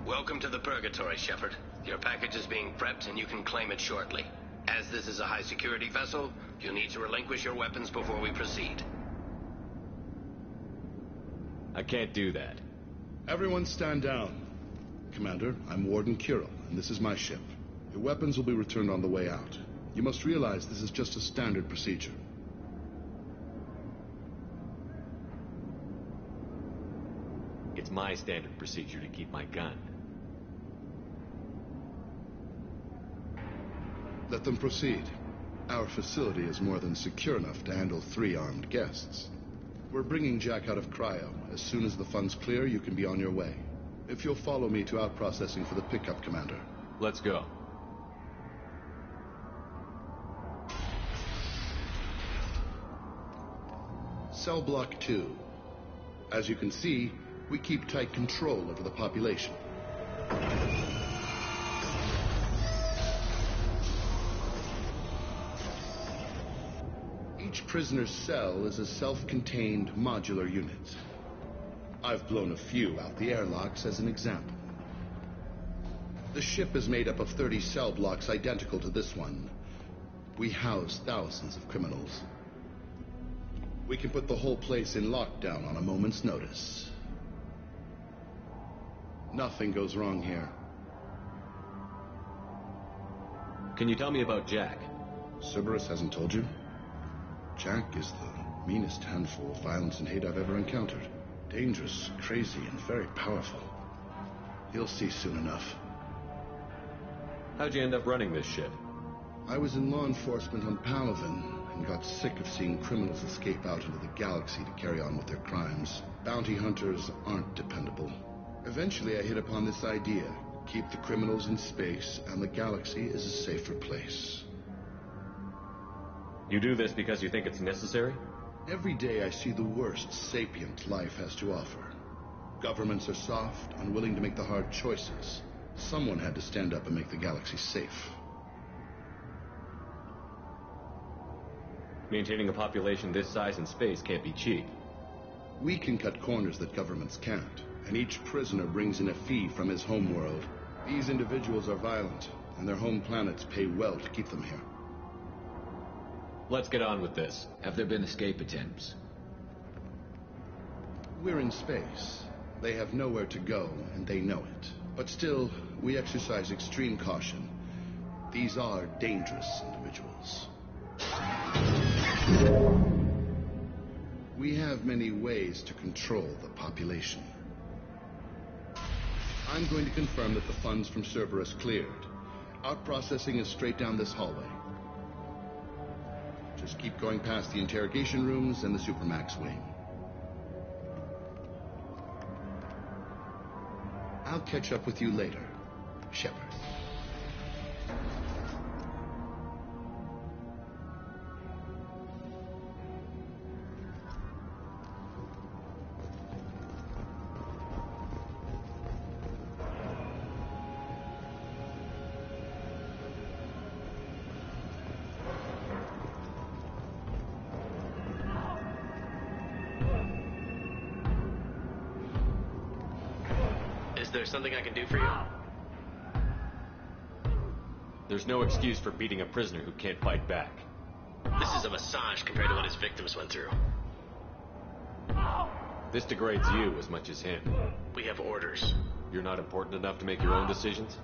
Welcome to the Purgatory, Shepard. Your package is being prepped and you can claim it shortly. As this is a high-security vessel, you'll need to relinquish your weapons before we proceed. I can't do that. Everyone stand down. Commander, I'm Warden Kirill, and this is my ship. Your weapons will be returned on the way out. You must realize this is just a standard procedure. It's my standard procedure to keep my gun. Let them proceed. Our facility is more than secure enough to handle 3 armed guests. We're bringing Jack out of cryo. As soon as the funds clear, you can be on your way. If you'll follow me to out-processing for the pickup, Commander. Let's go. Cell Block 2. As you can see, we keep tight control over the population. Each prisoner's cell is a self-contained modular unit. I've blown a few out the airlocks as an example. The ship is made up of 30 cell blocks identical to this one. We house thousands of criminals. We can put the whole place in lockdown on a moment's notice. Nothing goes wrong here. Can you tell me about Jack? Cerberus hasn't told you? Jack is the meanest handful of violence and hate I've ever encountered. Dangerous, crazy, and very powerful. You'll see soon enough. How'd you end up running this ship? I was in law enforcement on Palaven and got sick of seeing criminals escape out into the galaxy to carry on with their crimes. Bounty hunters aren't dependable. Eventually I hit upon this idea. Keep the criminals in space, and the galaxy is a safer place. You do this because you think it's necessary? Every day I see the worst sapient life has to offer. Governments are soft, unwilling to make the hard choices. Someone had to stand up and make the galaxy safe. Maintaining a population this size in space can't be cheap. We can cut corners that governments can't, and each prisoner brings in a fee from his home world. These individuals are violent, and their home planets pay well to keep them here. Let's get on with this. Have there been escape attempts? We're in space. They have nowhere to go, and they know it. But still, we exercise extreme caution. These are dangerous individuals. We have many ways to control the population. I'm going to confirm that the funds from Cerberus cleared. Out-processing is straight down this hallway. Just keep going past the interrogation rooms and the Supermax wing. I'll catch up with you later, Shepard. Is there something I can do for you? There's no excuse for beating a prisoner who can't fight back. This is a massage compared to what his victims went through. This degrades you as much as him. We have orders. You're not important enough to make your own decisions?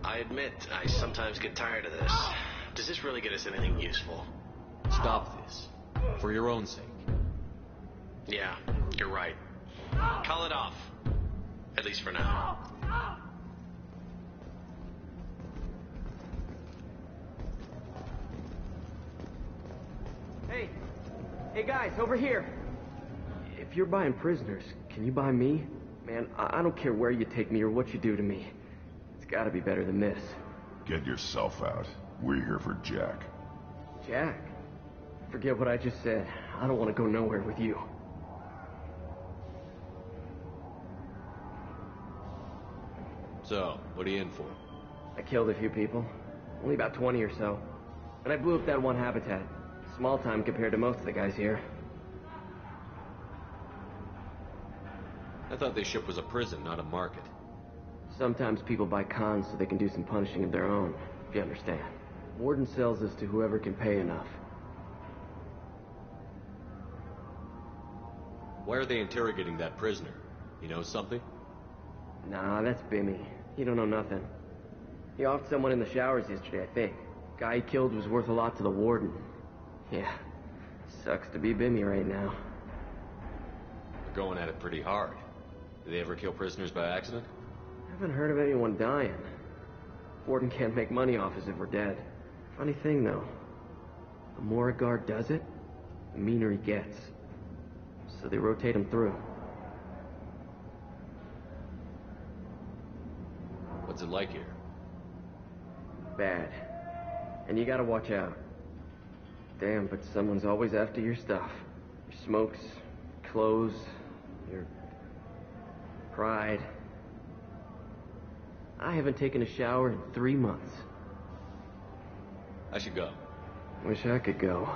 I admit, I sometimes get tired of this. Does this really get us anything useful? Stop this. For your own sake. Yeah, you're right. Call it off. At least for now. Hey guys, over here. If you're buying prisoners, can you buy me? Man, I don't care where you take me or what you do to me. It's gotta be better than this. Get yourself out. We're here for Jack. Jack? Forget what I just said. I don't want to go nowhere with you. So, what are you in for? I killed a few people. Only about 20 or so. And I blew up that one habitat. Small time compared to most of the guys here. I thought this ship was a prison, not a market. Sometimes people buy cons so they can do some punishing of their own, if you understand. Warden sells this to whoever can pay enough. Why are they interrogating that prisoner? You know something? Nah, that's Bimmy. He don't know nothing. He offed someone in the showers yesterday, I think. Guy he killed was worth a lot to the warden. Yeah, sucks to be Bimmy right now. They're going at it pretty hard. Do they ever kill prisoners by accident? I haven't heard of anyone dying. Warden can't make money off us if we're dead. Funny thing, though. The more a guard does it, the meaner he gets. So they rotate him through. What's it like here? Bad. And you gotta watch out. Damn, but someone's always after your stuff. Your smokes, clothes, your pride. I haven't taken a shower in 3 months. I should go. Wish I could go.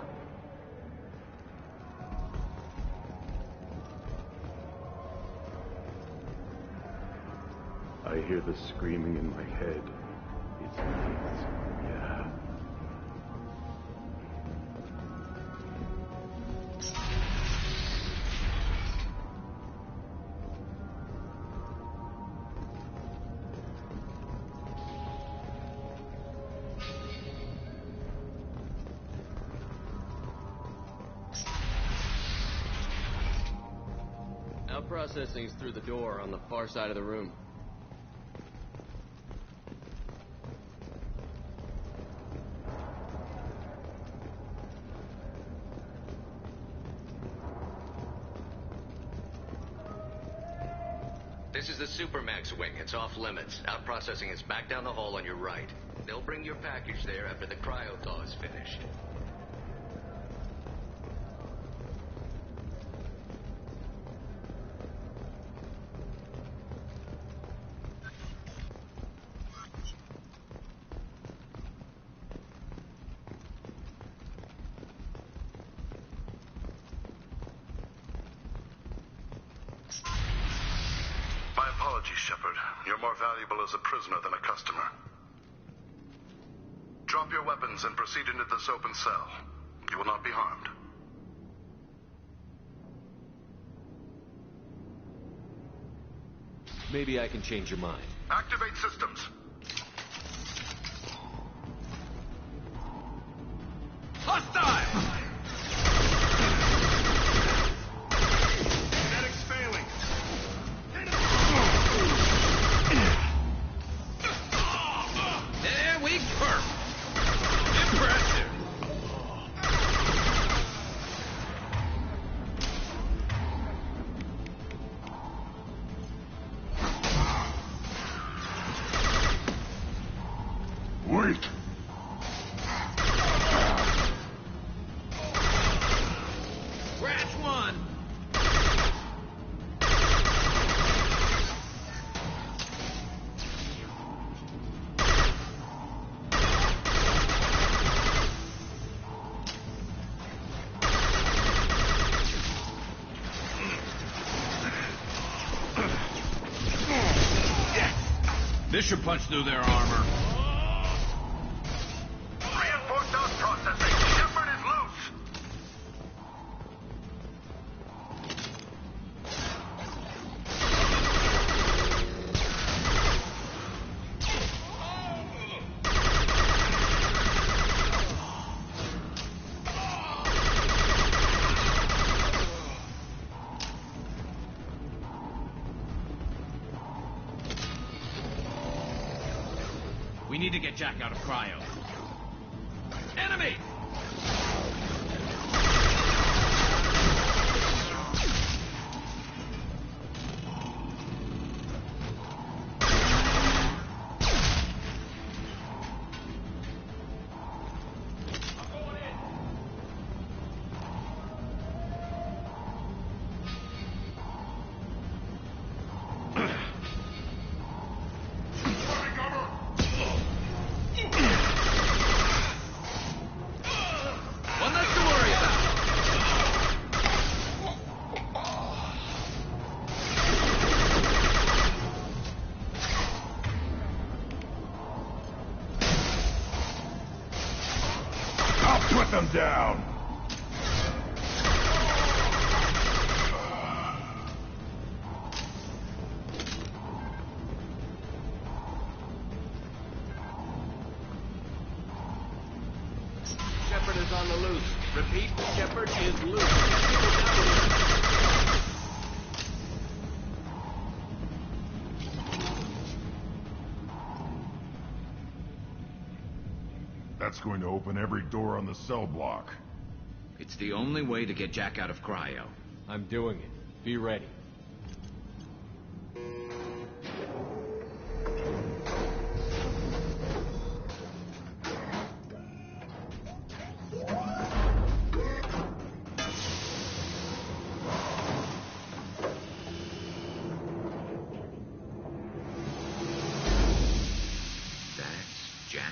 I hear the screaming in my head. It's nice. Yeah. Now processing's through the door on the far side of the room. This is the Supermax wing. It's off limits. Out processing is back down the hall on your right. They'll bring your package there after the cryo thaw is finished. My apologies, Shepard. You're more valuable as a prisoner than a customer. Drop your weapons and proceed into this open cell. You will not be harmed. Maybe I can change your mind. Activate systems. Hostile! Kinetics failing. There we go. Impressive. Wait! Scratch one. This should punch through their armor. Reinforced out processing. Shepard is loose. We need to get Jack out of cryo. Enemy! One less to worry about. I'll put them down! Shepard is on the loose. Repeat, Shepard is loose. That's going to open every door on the cell block. It's the only way to get Jack out of cryo. I'm doing it. Be ready. Jack?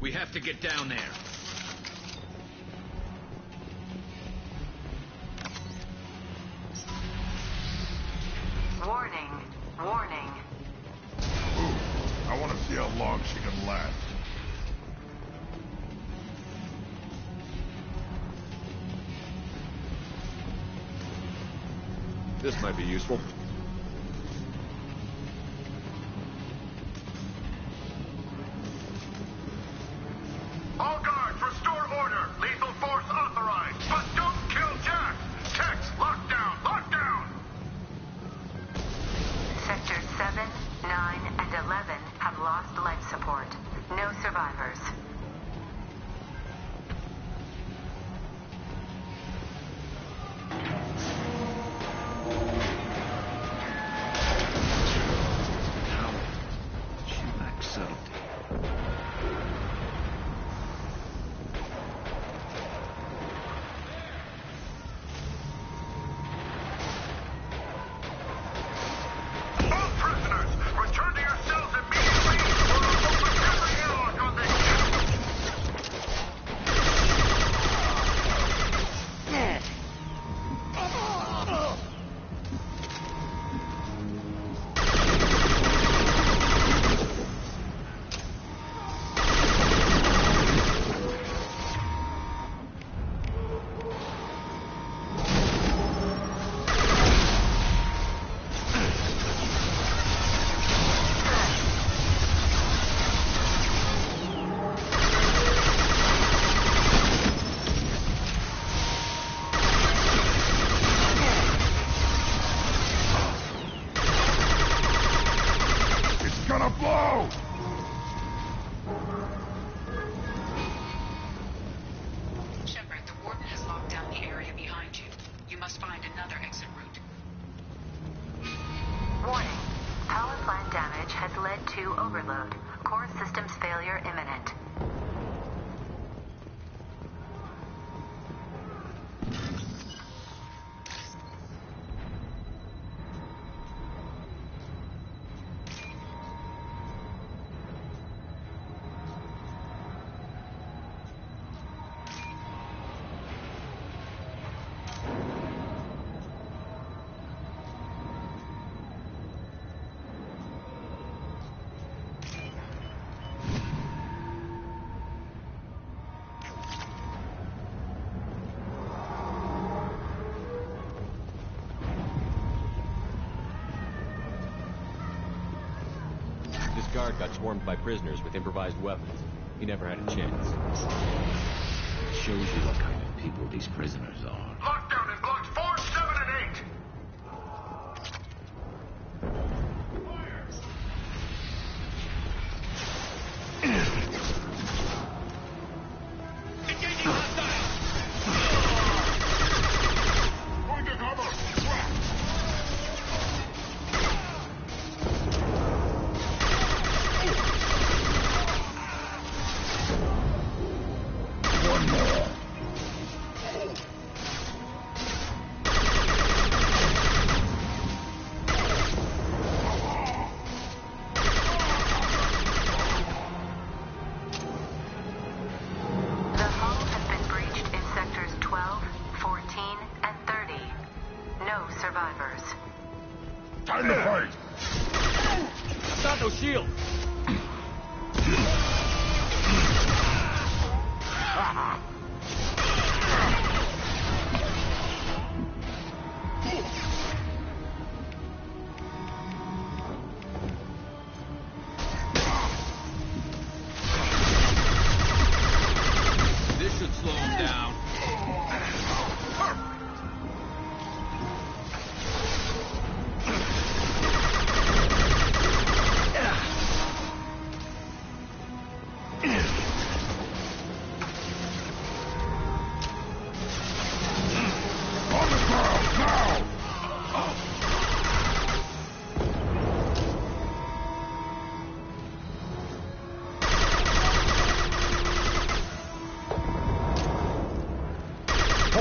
We have to get down there. Warning. Warning. Ooh, I want to see how long she can last. This might be useful. All guards, restore order. Lethal force authorized. But don't kill Jack. Tex, lockdown, lockdown. Sectors 7, 9, and 11 have lost life support. No survivors. She lacks subtlety. All prisoners, return to your cells immediately or I'll open every airlock on this ship. It's gonna blow! Shepard, the warden has locked down the area behind you. You must find another exit route. Warning. Power plant damage has led to overload. Core systems failure imminent. This guard got swarmed by prisoners with improvised weapons. He never had a chance. Shows you what kind of people these prisoners are. Lockdown in blocks 4, 7, and 8. Going to cover. Track. One more. The hull has been breached in sectors 12, 14, and 30. No survivors. Time to fight. I've got no shield!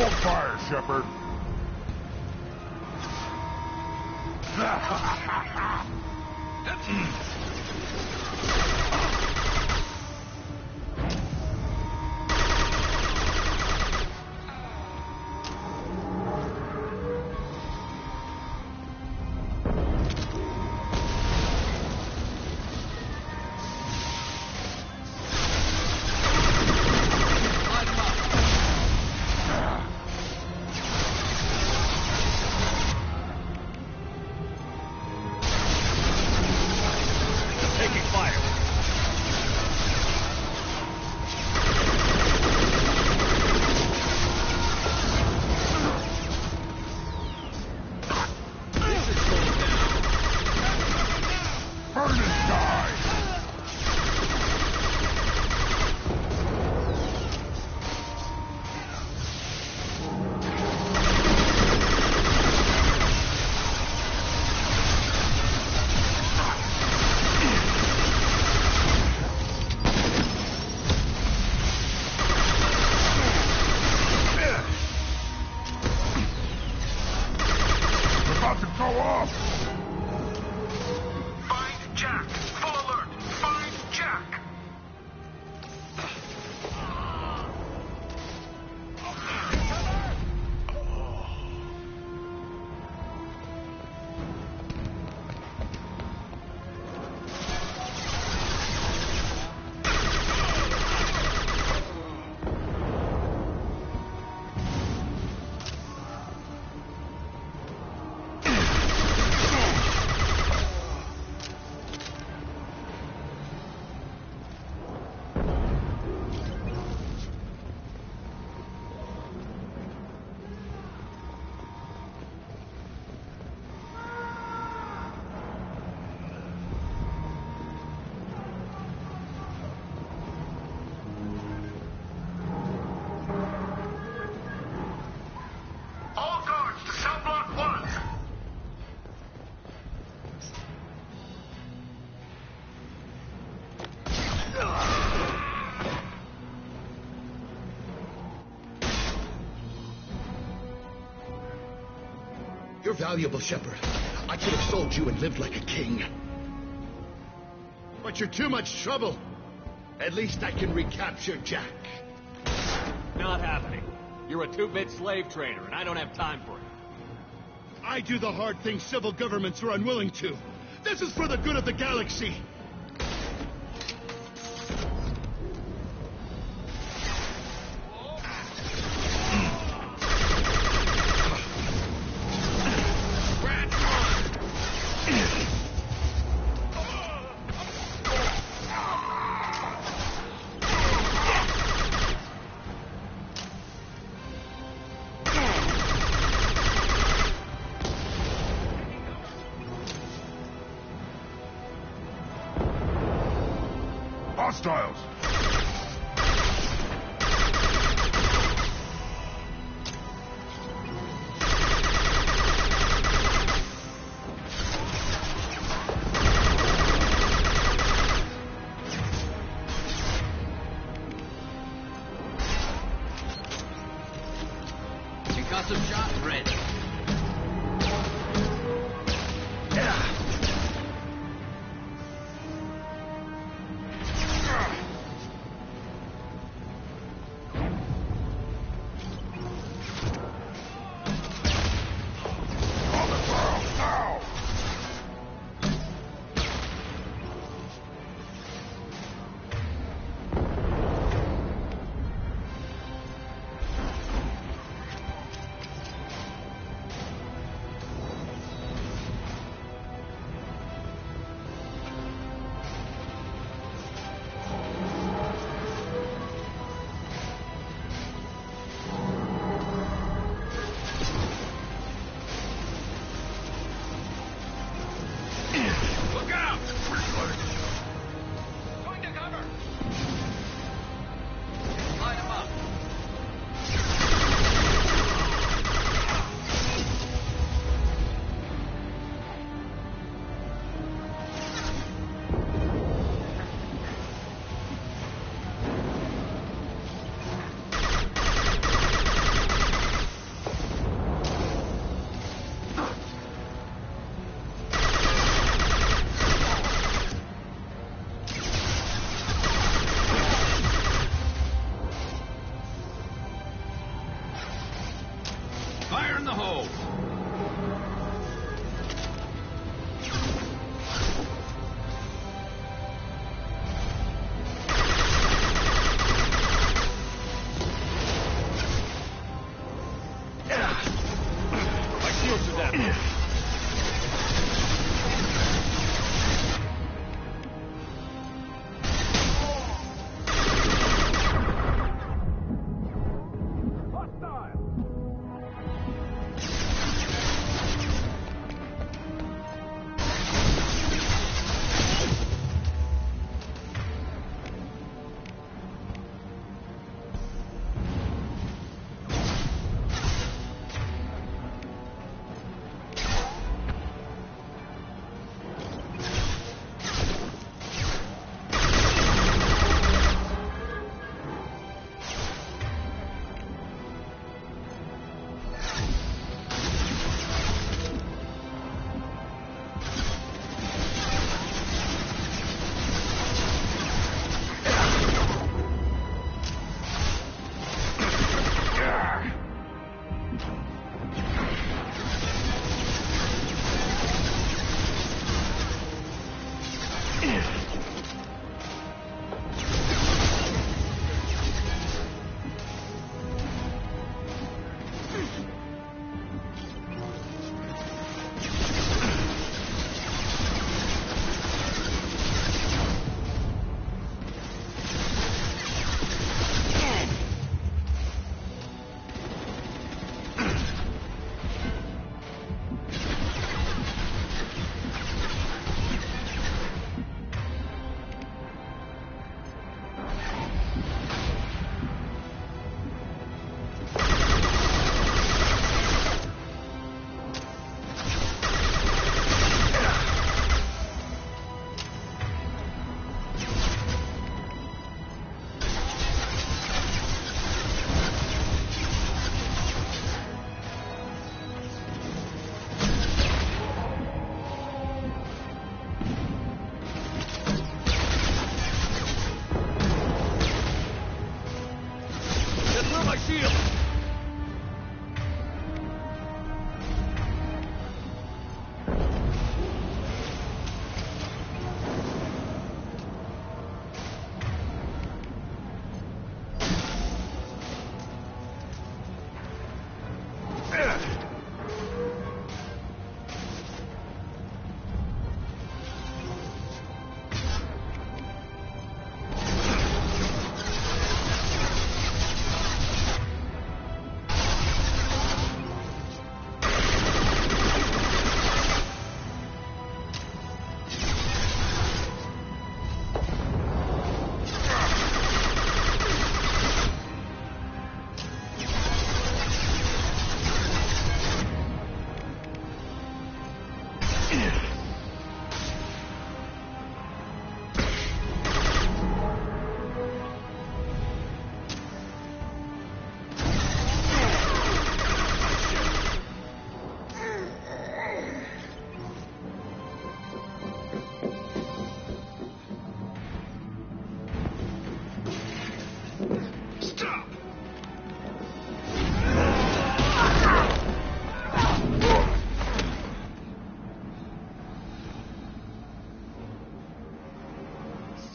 Hold fire, Shepard. You're valuable, Shepard. I could have sold you and lived like a king. But you're too much trouble. At least I can recapture Jack. Not happening. You're a two-bit slave trader, and I don't have time for it. I do the hard things civil governments are unwilling to. This is for the good of the galaxy. Hostiles! Concussive shot ready. Fire in the hole! My shields are down.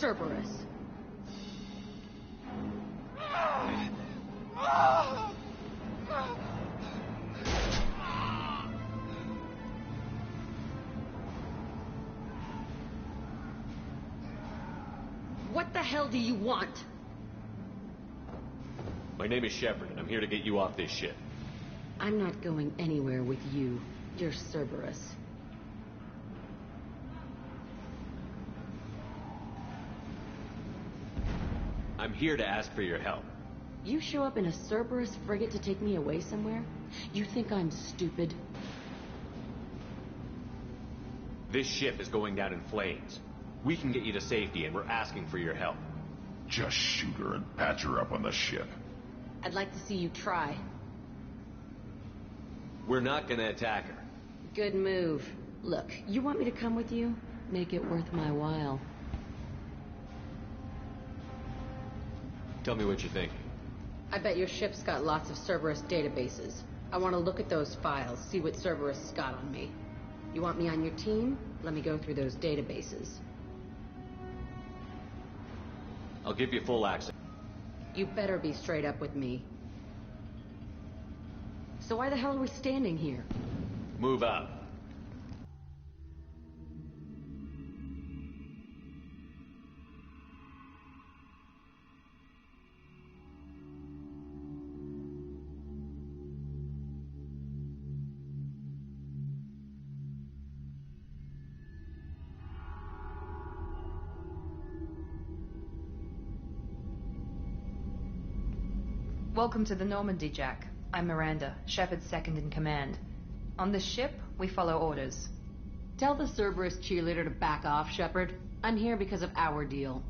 Cerberus. What the hell do you want? My name is Shepard, and I'm here to get you off this ship. I'm not going anywhere with you. You're Cerberus. I'm here to ask for your help. You show up in a Cerberus frigate to take me away somewhere? You think I'm stupid? This ship is going down in flames. We can get you to safety, and we're asking for your help. Just shoot her and patch her up on the ship. I'd like to see you try. We're not gonna attack her. Good move. Look, you want me to come with you? Make it worth my while. Tell me what you're thinking. I bet your ship's got lots of Cerberus databases. I want to look at those files, see what Cerberus got on me. You want me on your team? Let me go through those databases. I'll give you full access. You better be straight up with me. So why the hell are we standing here? Move out. Welcome to the Normandy, Jack. I'm Miranda, Shepard's second in command. On this ship, we follow orders. Tell the Cerberus cheerleader to back off, Shepard. I'm here because of our deal.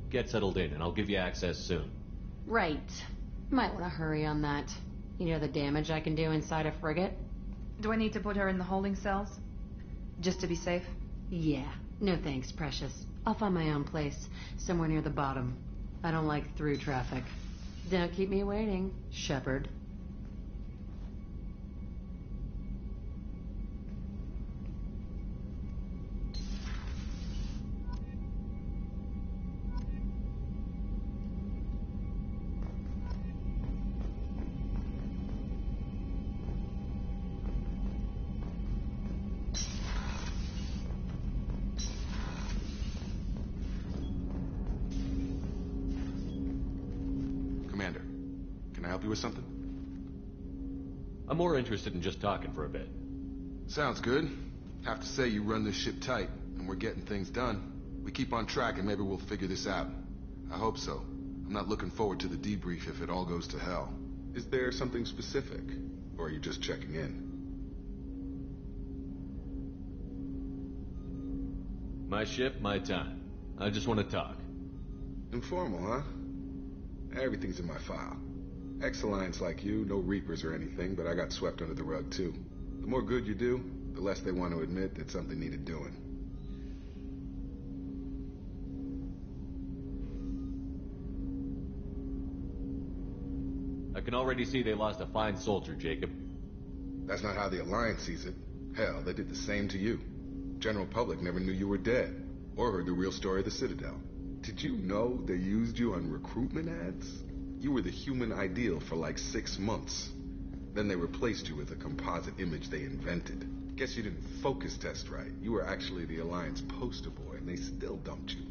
Get settled in, and I'll give you access soon. Right. Might want to hurry on that. You know the damage I can do inside a frigate? Do I need to put her in the holding cells? Just to be safe? Yeah. No thanks, precious. I'll find my own place, somewhere near the bottom. I don't like through traffic. Don't keep me waiting, Shepard. Commander, can I help you with something? I'm more interested in just talking for a bit. Sounds good. Have to say you run this ship tight, and we're getting things done. We keep on track and maybe we'll figure this out. I hope so. I'm not looking forward to the debrief if it all goes to hell. Is there something specific? Or are you just checking in? My ship, my time. I just want to talk. Informal, huh? Everything's in my file. Ex-Alliance like you, no Reapers or anything, but I got swept under the rug too. The more good you do, the less they want to admit that something needed doing. I can already see they lost a fine soldier, Jacob. That's not how the Alliance sees it. Hell, they did the same to you. General public never knew you were dead, or heard the real story of the Citadel. Did you know they used you on recruitment ads? You were the human ideal for like 6 months. Then they replaced you with a composite image they invented. Guess you didn't focus test right. You were actually the Alliance poster boy, and they still dumped you.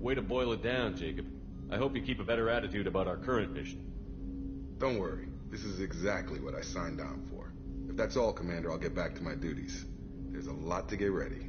Way to boil it down, Jacob. I hope you keep a better attitude about our current mission. Don't worry. This is exactly what I signed on for. If that's all, Commander, I'll get back to my duties. There's a lot to get ready.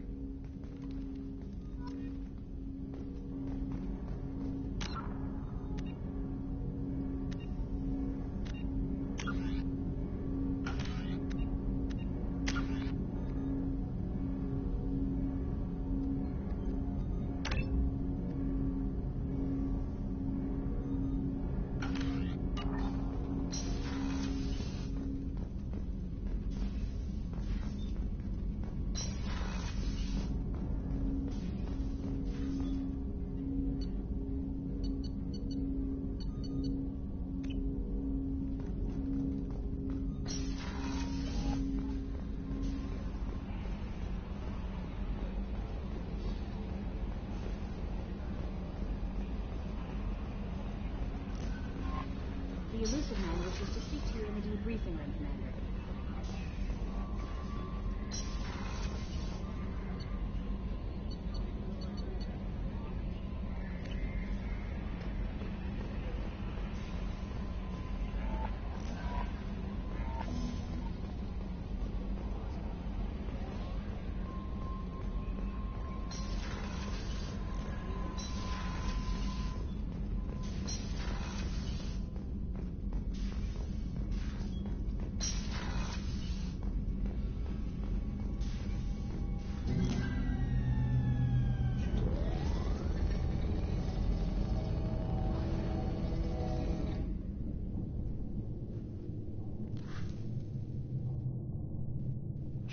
The elusive man wishes to speak to you in the debriefing room, Commander.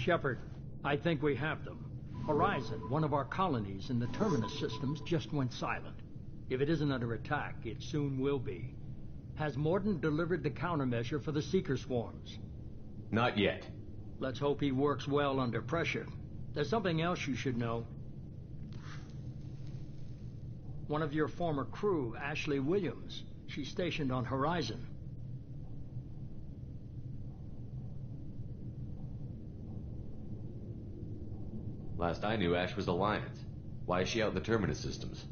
Shepard, I think we have them. Horizon, one of our colonies in the Terminus systems, just went silent. If it isn't under attack, it soon will be. Has Morden delivered the countermeasure for the Seeker swarms? Not yet. Let's hope he works well under pressure. There's something else you should know. One of your former crew, Ashley Williams, she's stationed on Horizon. Last I knew, Ash was Alliance. Why is she out in the Terminus systems?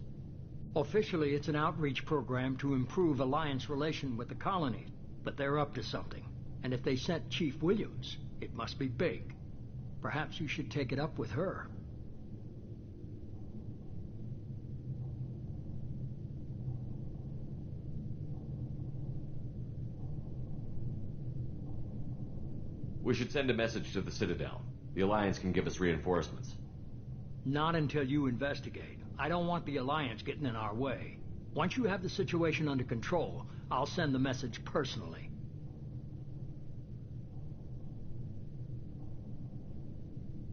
Officially, it's an outreach program to improve Alliance relation with the colony, but they're up to something. And if they sent Chief Williams, it must be big. Perhaps you should take it up with her. We should send a message to the Citadel. The Alliance can give us reinforcements. Not until you investigate. I don't want the Alliance getting in our way. Once you have the situation under control, I'll send the message personally.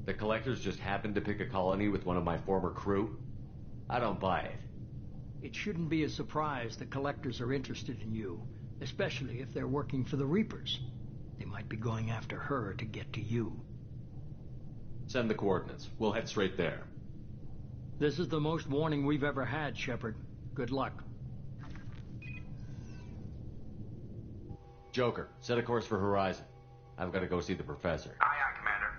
The Collectors just happened to pick a colony with one of my former crew? I don't buy it. It shouldn't be a surprise the Collectors are interested in you, especially if they're working for the Reapers. They might be going after her to get to you. Send the coordinates. We'll head straight there. This is the most warning we've ever had, Shepard. Good luck. Joker, set a course for Horizon. I've got to go see the Professor. Aye, aye, Commander.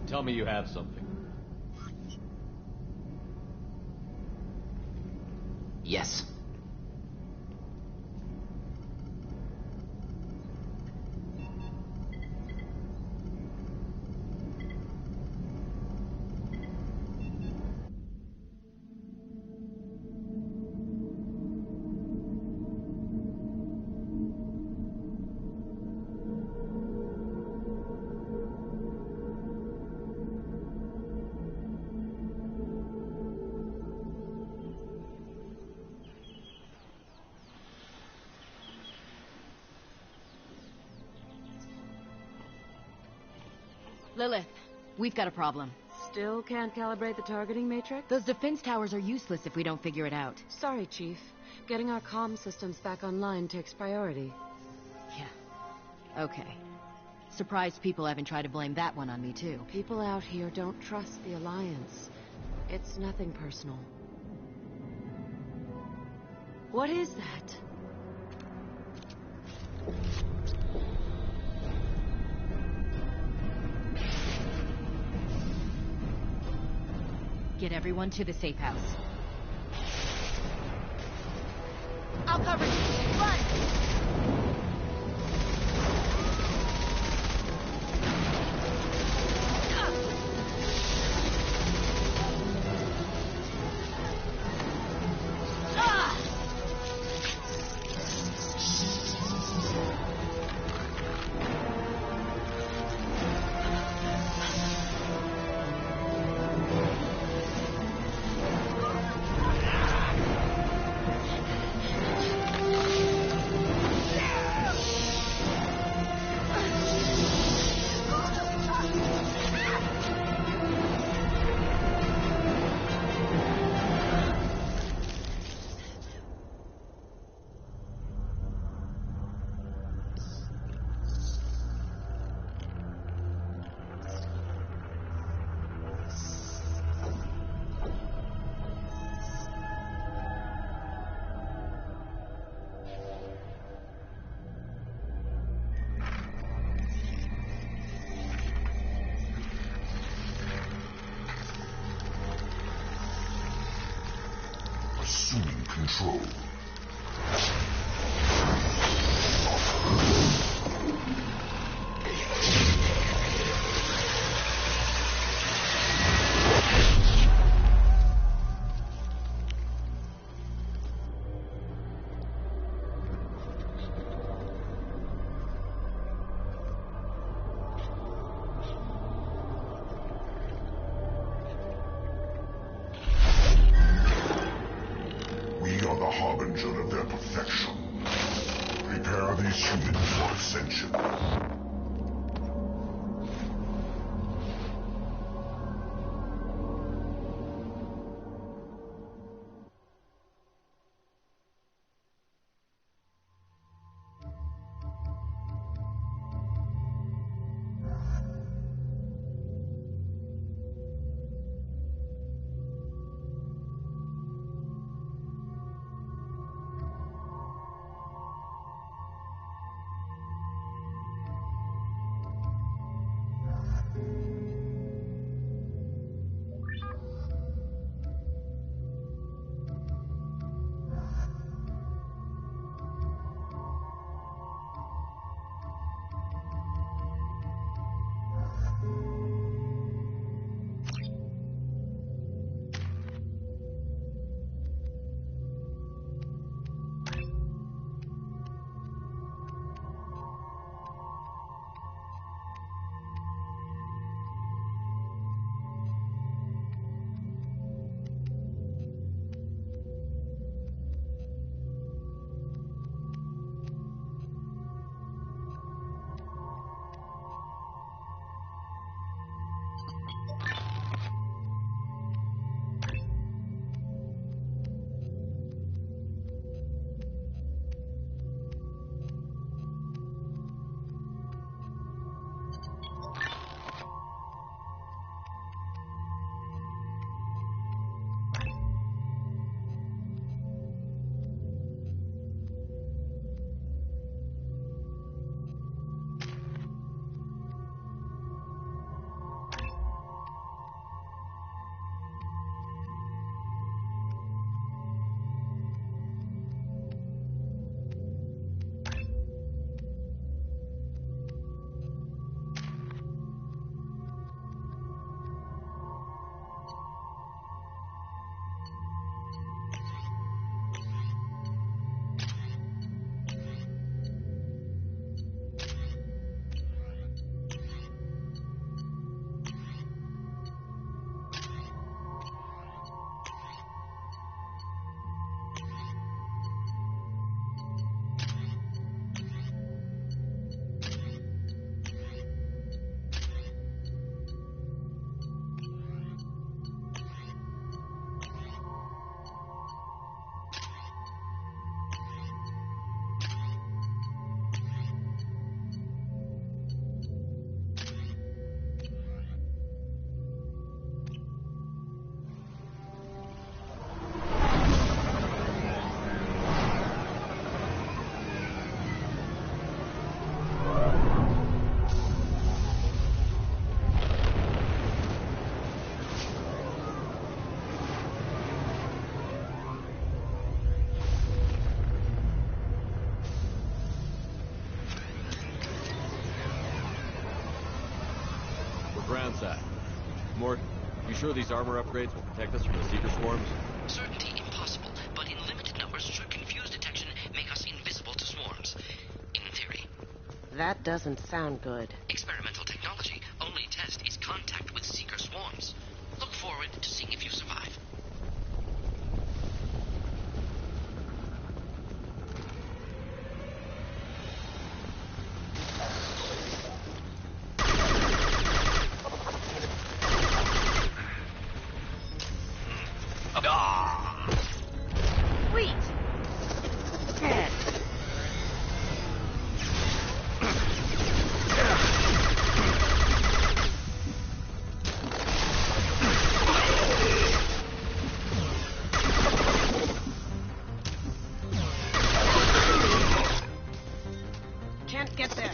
Tell me you have something. Yes. Lilith, we've got a problem. Still can't calibrate the targeting matrix? Those defense towers are useless if we don't figure it out. Sorry, Chief. Getting our comm systems back online takes priority. Yeah. Okay. Surprised people haven't tried to blame that one on me, too. People out here don't trust the Alliance. It's nothing personal. What is that? Get everyone to the safe house. I'll cover you. Run! Assuming control. Ransack. Mort, you sure these armor upgrades will protect us from the Seeker swarms? Certainty impossible, but in limited numbers should confuse detection, make us invisible to swarms. In theory. That doesn't sound good. Experimental technology. Only test is contact with Seeker swarms. Look forward to seeing if you survive. Wait! Dead. Can't get there.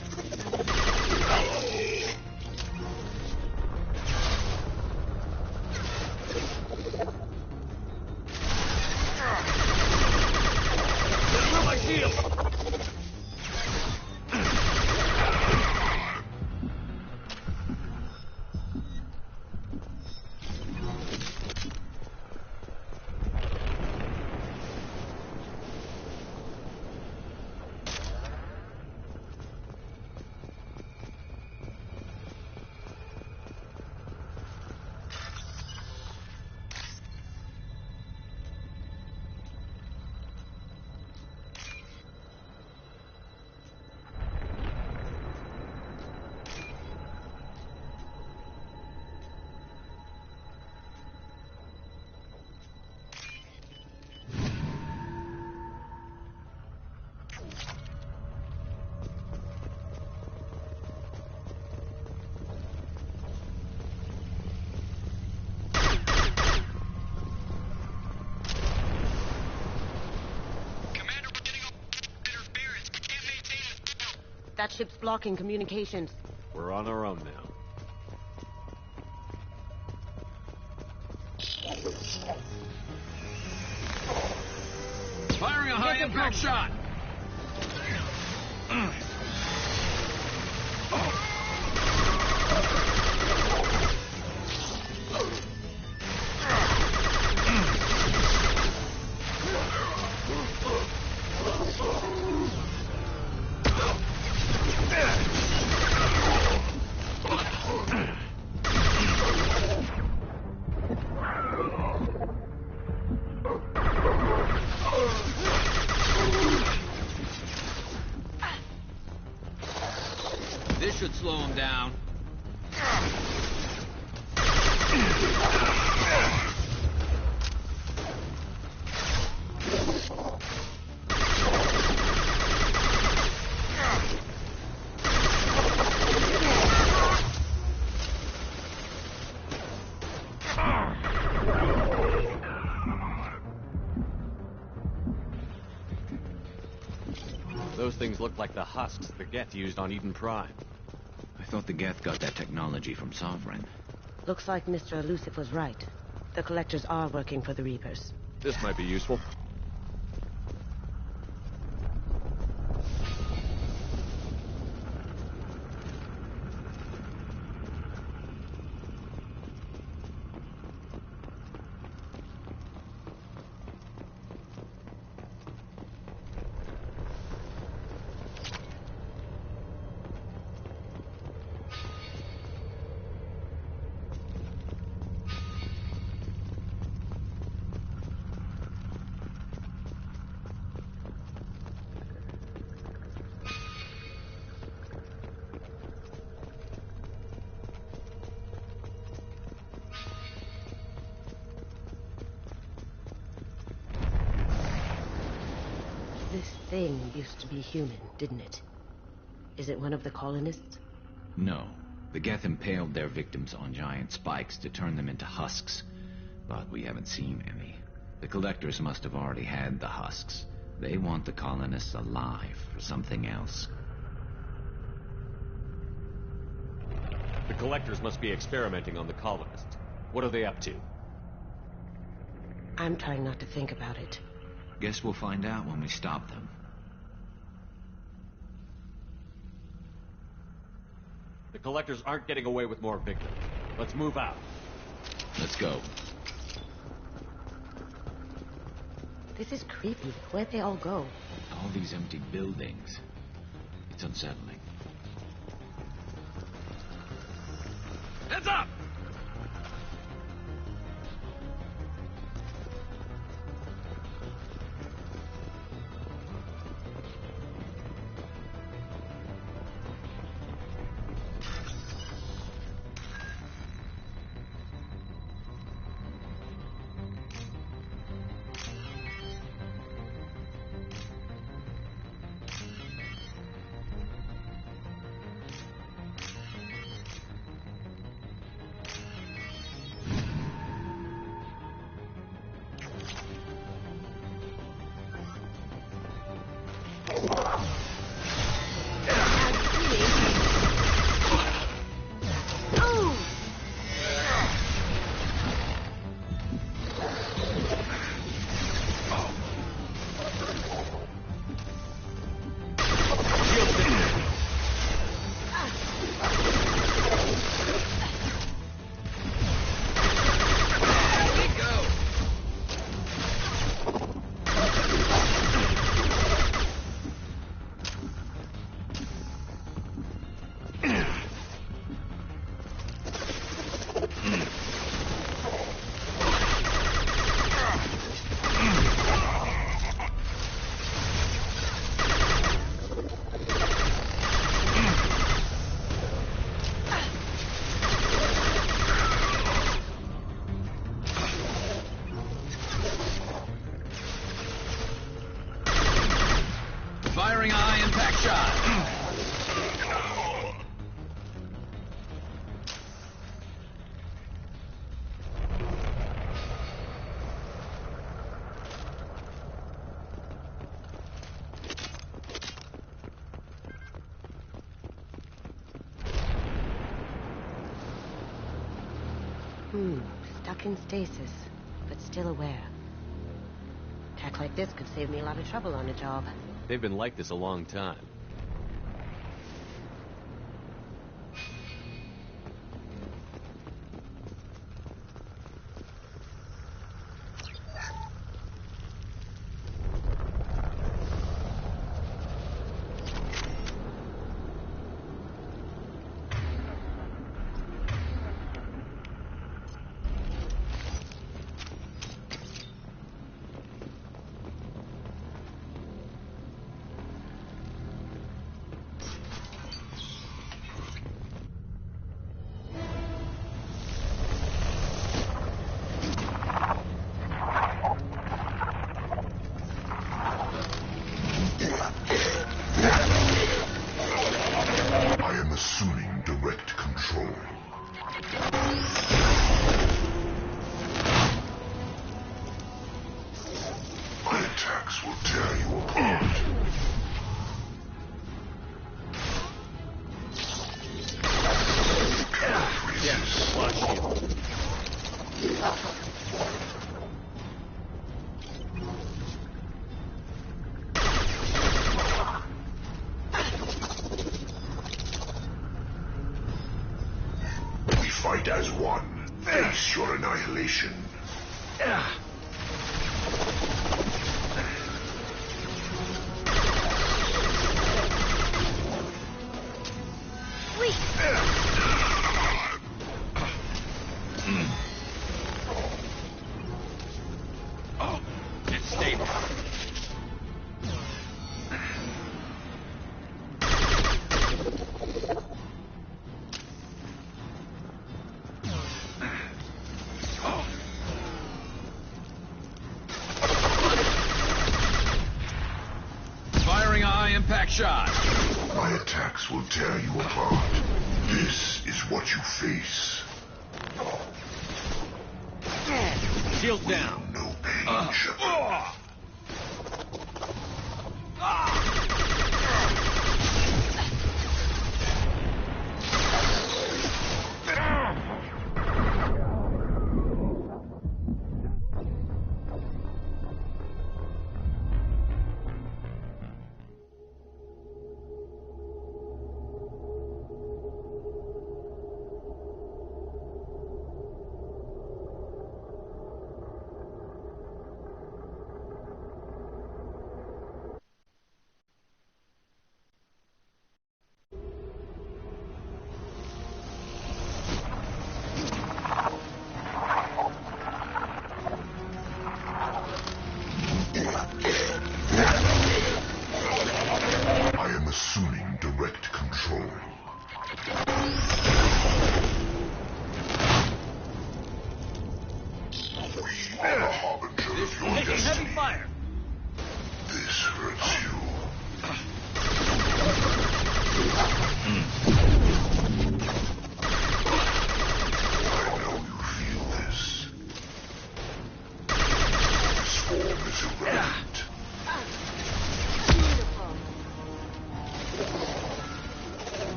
That ship's blocking communications. We're on our own now. Firing a high-impact shot! This should slow him down. Those things look like the husks the Geth used on Eden Prime. I thought the Geth got that technology from Sovereign. Looks like Mr. Elusive was right. The collectors are working for the Reapers. This might be useful. This thing used to be human, didn't it? Is it one of the colonists? No. The Geth impaled their victims on giant spikes to turn them into husks. But we haven't seen any. The collectors must have already had the husks. They want the colonists alive for something else. The collectors must be experimenting on the colonists. What are they up to? I'm trying not to think about it. Guess we'll find out when we stop them. The collectors aren't getting away with more victims. Let's move out. Let's go. This is creepy. Where'd they all go? All these empty buildings. It's unsettling. Heads up! Firing a high-impact shot. Stuck in stasis, but still aware. Tech like this could save me a lot of trouble on a job. They've been like this a long time. Assuming direct control. My attacks will tear you apart. You cannot resist. Watch you. Fight as one. Face your annihilation. Oh, it's stable. Firing a high-impact shot. My attacks will tear you apart. This is what you face. Shield down. No pain, Shepard.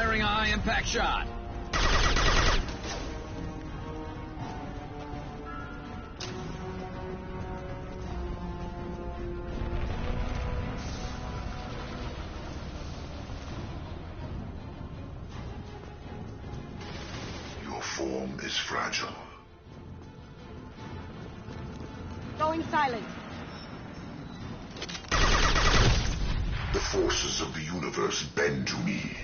Firing a high-impact shot. Your form is fragile. Going silent. The forces of the universe bend to me.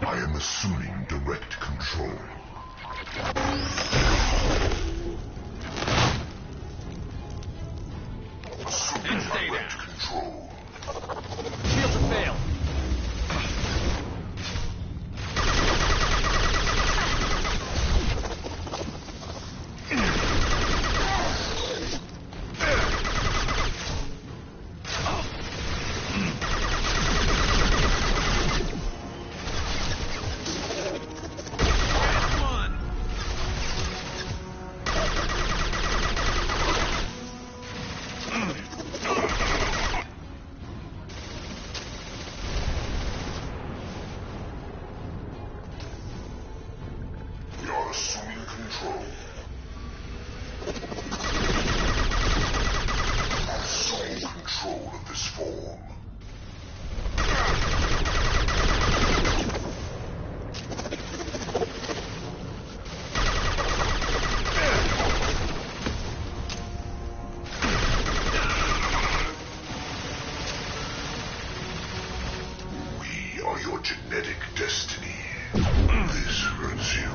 I am assuming direct control. Assuming direct control. Shields have failed. We are assuming control. Assume control of this form. We are your genetic destiny. This hurts you.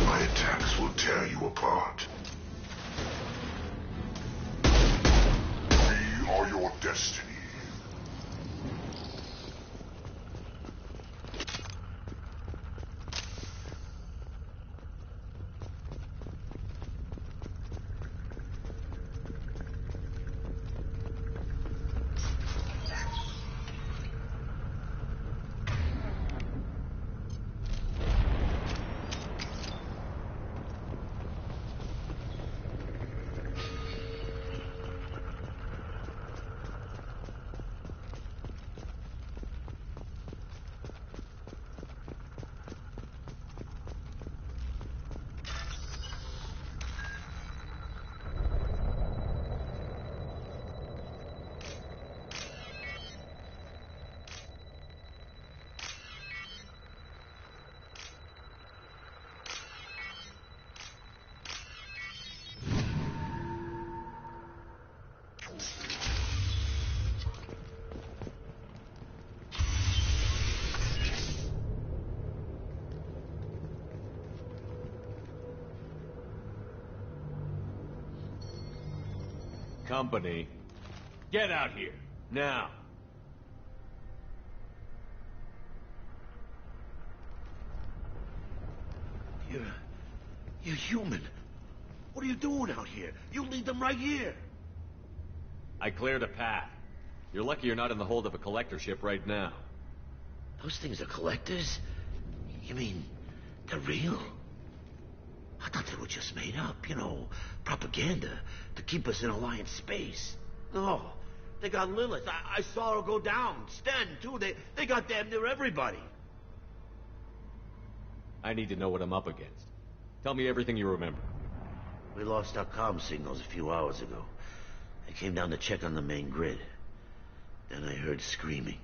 My attacks will tear you apart. We are your destiny. company. Get out here, now. You're human. What are you doing out here? You lead them right here. I cleared a path. You're lucky you're not in the hold of a collector ship right now. Those things are collectors? You mean, they're real? I thought they were just made up, you know, propaganda to keep us in Alliance space. No, they got Lilith. I saw her go down. Sten, too. They got damn near everybody. I need to know what I'm up against. Tell me everything you remember. We lost our comm signals a few hours ago. I came down to check on the main grid. Then I heard screaming.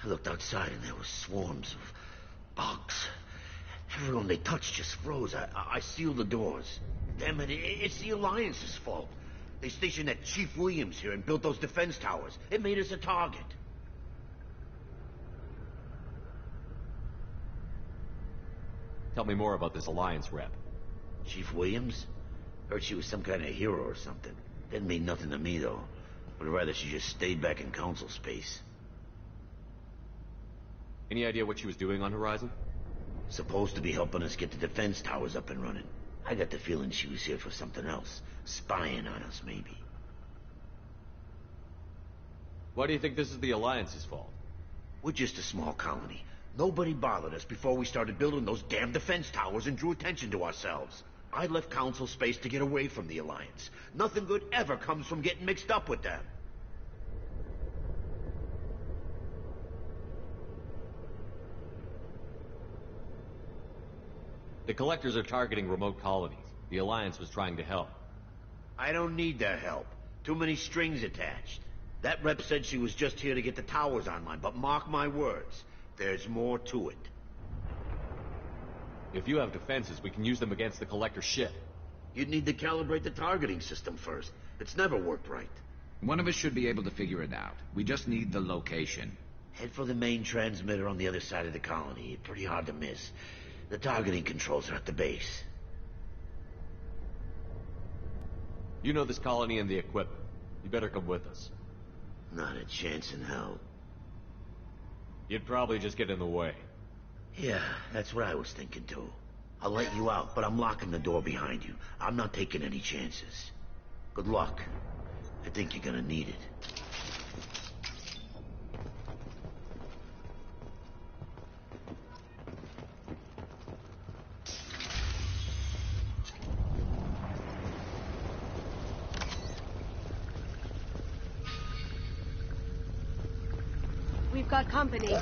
I looked outside and there were swarms of bugs. Everyone they touched just froze. I sealed the doors. Damn it, it's the Alliance's fault. They stationed that Chief Williams here and built those defense towers. It made us a target. Tell me more about this Alliance rep. Chief Williams? Heard she was some kind of hero or something. Didn't mean nothing to me, though. Would rather she just stayed back in Council space. Any idea what she was doing on Horizon? Supposed to be helping us get the defense towers up and running. I got the feeling she was here for something else. Spying on us, maybe. Why do you think this is the Alliance's fault? We're just a small colony. Nobody bothered us before we started building those damn defense towers and drew attention to ourselves. I left Council space to get away from the Alliance. Nothing good ever comes from getting mixed up with them. The Collectors are targeting remote colonies. The Alliance was trying to help. I don't need their help. Too many strings attached. That rep said she was just here to get the towers online, but mark my words, there's more to it. If you have defenses, we can use them against the Collector ship. You'd need to calibrate the targeting system first. It's never worked right. One of us should be able to figure it out. We just need the location. Head for the main transmitter on the other side of the colony. Pretty hard to miss. The targeting controls are at the base. You know this colony and the equipment. You better come with us. Not a chance in hell. You'd probably just get in the way. Yeah, that's what I was thinking too. I'll let you out, but I'm locking the door behind you. I'm not taking any chances. Good luck. I think you're gonna need it. We've got company.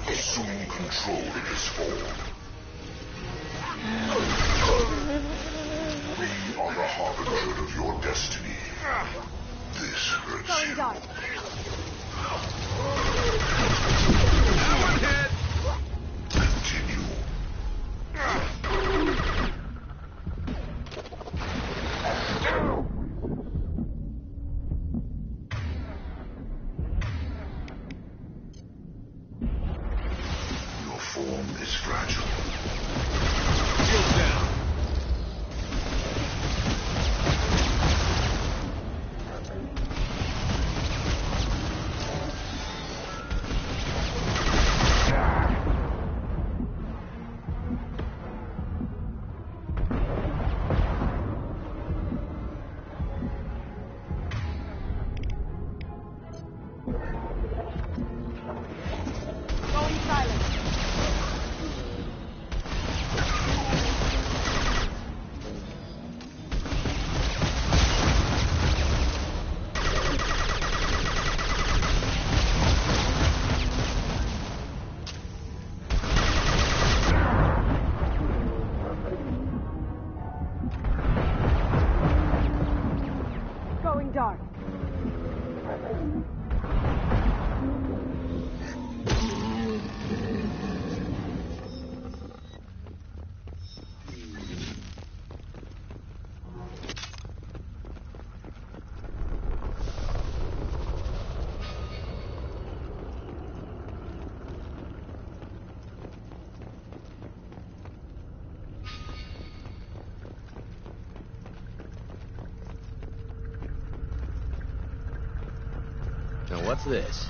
Assume control in this form. We are the harbinger of your destiny. This hurts Going you. dark. Continue. Your form is fragile. Shield down. Going silent. Going dark. Now what's this?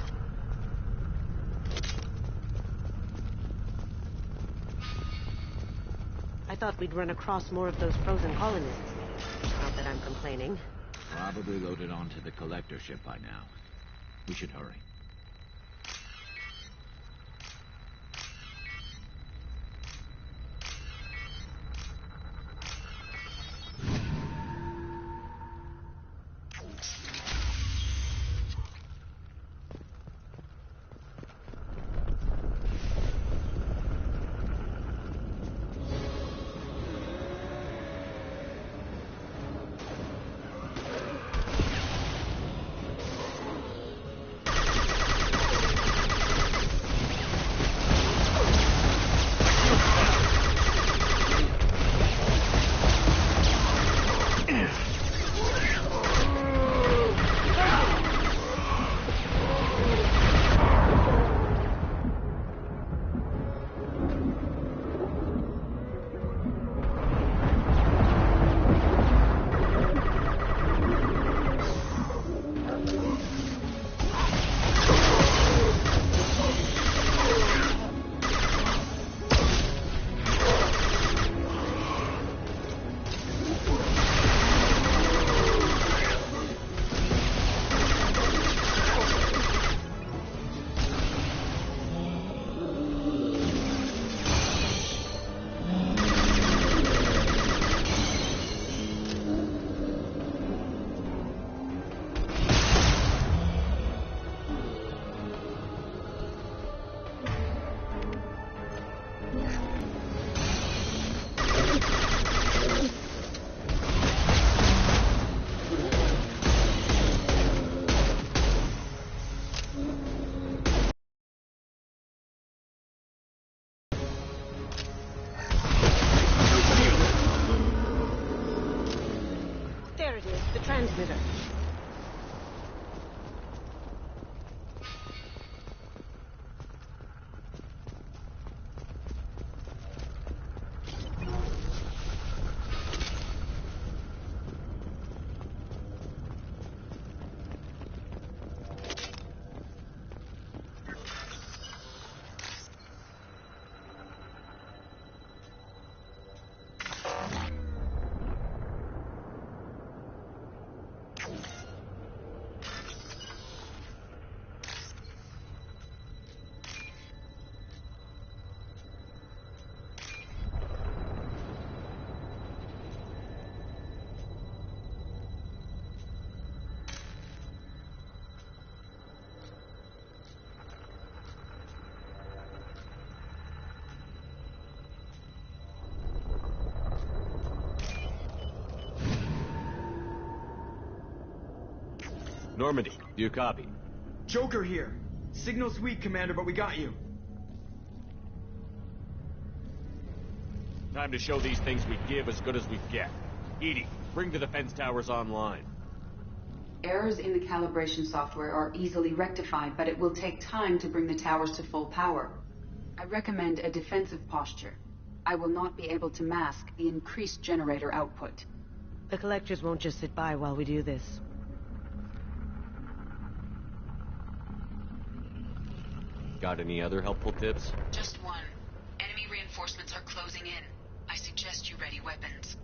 I thought we'd run across more of those frozen colonists. Not that I'm complaining. Probably loaded onto the collector ship by now. We should hurry. There it is, the transmitter. Normandy, do you copy? Joker here. Signal's weak, Commander, but we got you. Time to show these things we give as good as we get. Edie, bring the defense towers online. Errors in the calibration software are easily rectified, but it will take time to bring the towers to full power. I recommend a defensive posture. I will not be able to mask the increased generator output. The collectors won't just sit by while we do this. Got any other helpful tips? Just one. Enemy reinforcements are closing in. I suggest you ready weapons.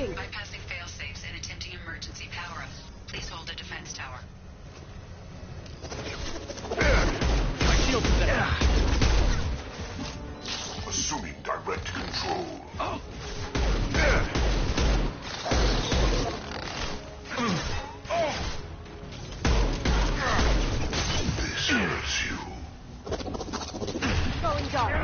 Smoking! Bypassing fail-safes and attempting emergency power-up. Please hold the defense tower. My shield is down. Assuming direct control. Oh. This hurts you. Going dark.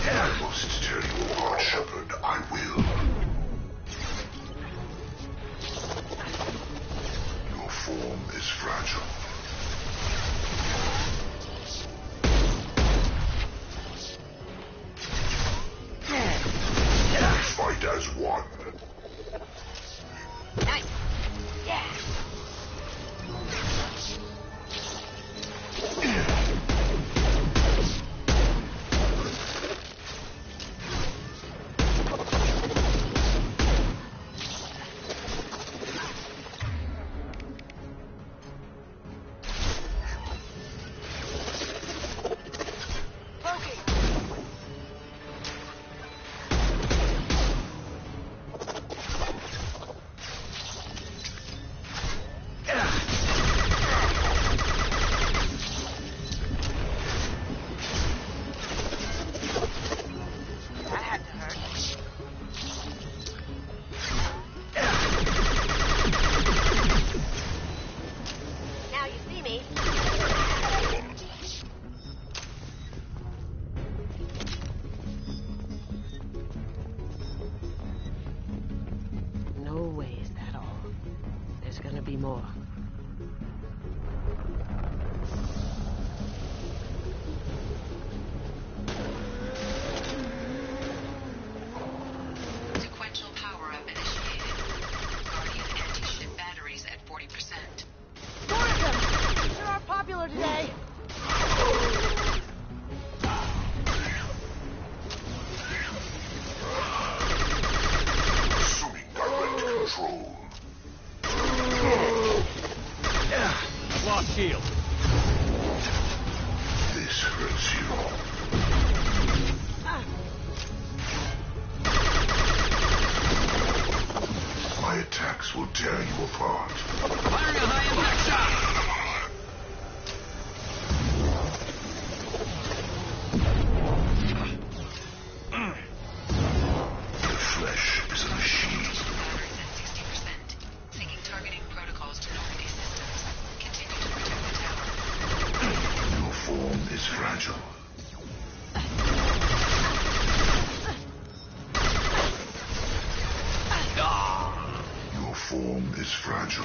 I must tear you apart, Shepard. I will. Your form is fragile. Fight as one. Nice. Yeah. No way is that all. There's gonna be more. Sequential power-up initiated. Guardian anti-ship batteries at 40%. More of them! They aren't popular today. Assuming direct control. Lost shield. This hurts you. My attacks will tear you apart. Firing a high-impact shot. Your flesh is a machine. Batteries at 60%. Syncing targeting protocols to Normandy systems. Continue to protect the tower. Your form is fragile. Your form is fragile.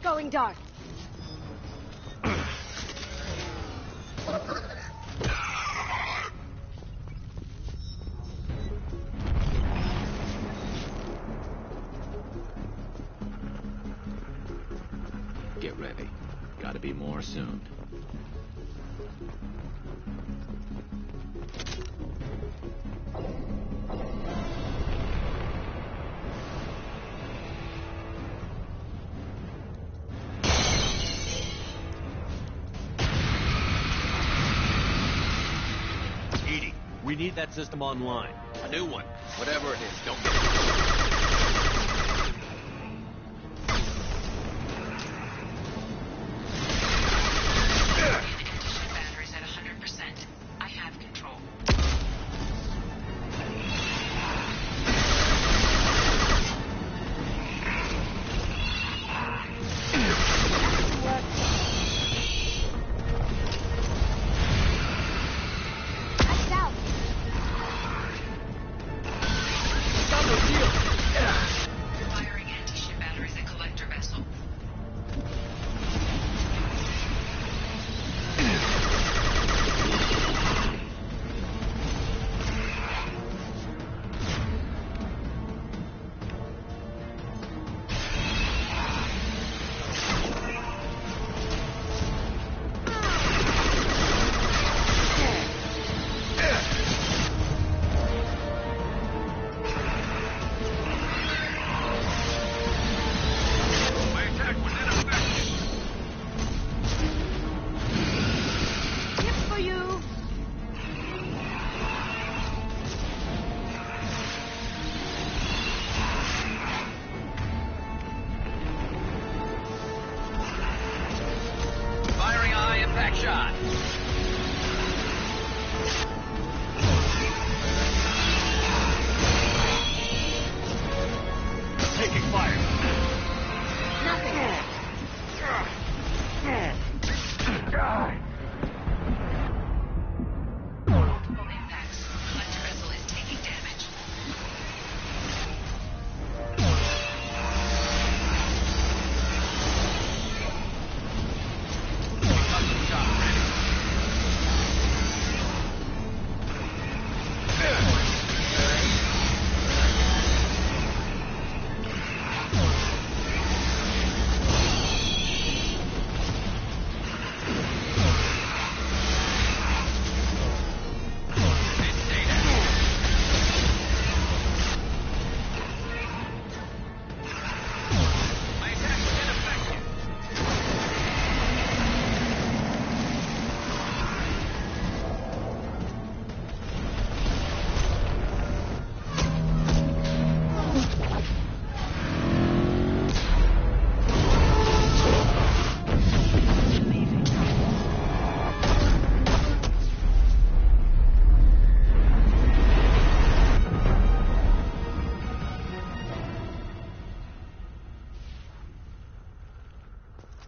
Going dark. Get ready. Gotta be more soon. Edie, we need that system online. A new one. Whatever it is, don't get Batteries at 100%. I have control. That's out. Double shield. shot. Taking fire. Nothing. Multiple impacts. Collector vessel is taking damage.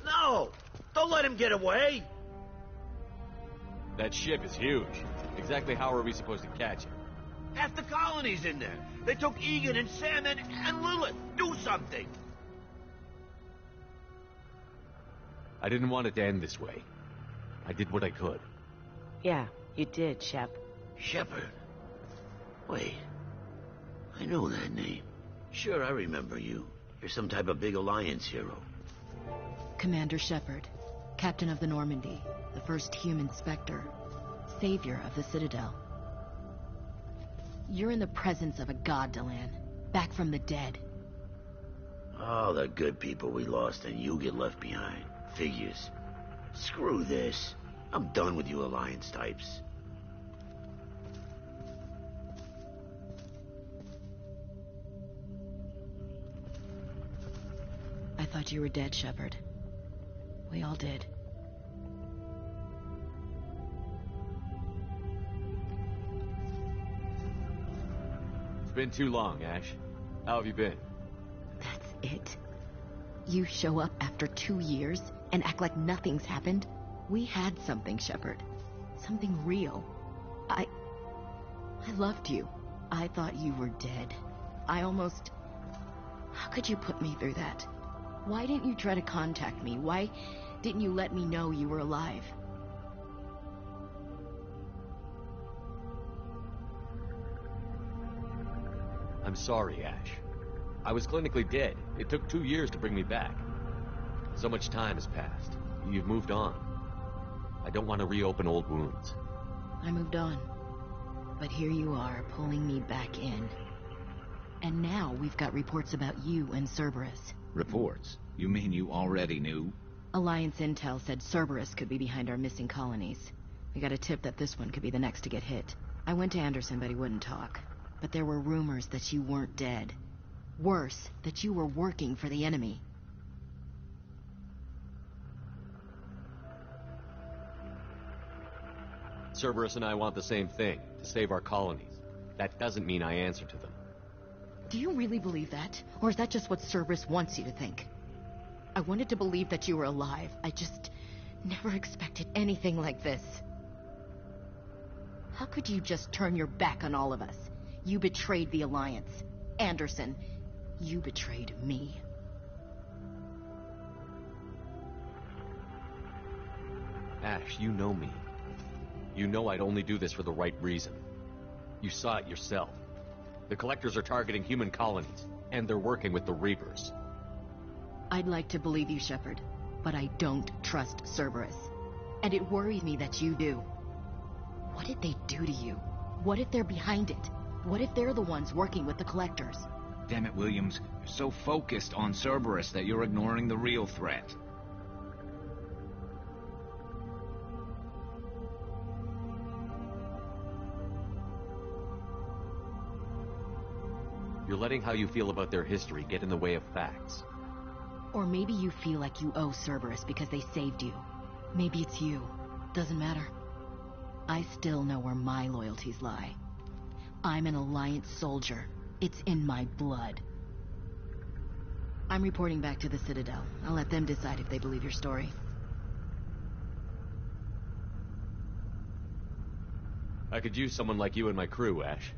No! Don't let him get away! That ship is huge. Exactly how are we supposed to catch it? Half the colony's in there. They took Egan and Sam and Lilith. Do something! I didn't want it to end this way. I did what I could. Yeah, you did, Shep. Shepard. Wait. I know that name. Sure, I remember you. You're some type of big Alliance hero. Commander Shepard, Captain of the Normandy, the first human Spectre, Savior of the Citadel. You're in the presence of a god, Delan, back from the dead. All the good people we lost and you get left behind. Figures. Screw this. I'm done with you Alliance types. I thought you were dead, Shepard. We all did. It's been too long, Ash. How have you been? That's it? You show up after 2 years and act like nothing's happened? We had something, Shepard. Something real. I loved you. I thought you were dead. I almost... How could you put me through that? Why didn't you try to contact me? Why didn't you let me know you were alive? I'm sorry, Ash. I was clinically dead. It took 2 years to bring me back. So much time has passed. You've moved on. I don't want to reopen old wounds. I moved on. But here you are, pulling me back in. And now we've got reports about you and Cerberus. Reports? You mean you already knew? Alliance intel said Cerberus could be behind our missing colonies. We got a tip that this one could be the next to get hit. I went to Anderson, but he wouldn't talk. But there were rumors that you weren't dead. Worse, that you were working for the enemy. Cerberus and I want the same thing, to save our colonies. That doesn't mean I answer to them. Do you really believe that? Or is that just what Cerberus wants you to think? I wanted to believe that you were alive. I just never expected anything like this. How could you just turn your back on all of us? You betrayed the Alliance. Anderson, you betrayed me. Ash, you know me. You know I'd only do this for the right reason. You saw it yourself. The Collectors are targeting human colonies, and they're working with the Reapers. I'd like to believe you, Shepard, but I don't trust Cerberus. And it worries me that you do. What did they do to you? What if they're behind it? What if they're the ones working with the Collectors? Damn it, Williams. You're so focused on Cerberus that you're ignoring the real threat. You're letting how you feel about their history get in the way of facts. Or maybe you feel like you owe Cerberus because they saved you. Maybe it's you. Doesn't matter. I still know where my loyalties lie. I'm an Alliance soldier. It's in my blood. I'm reporting back to the Citadel. I'll let them decide if they believe your story. I could use someone like you in my crew, Ash.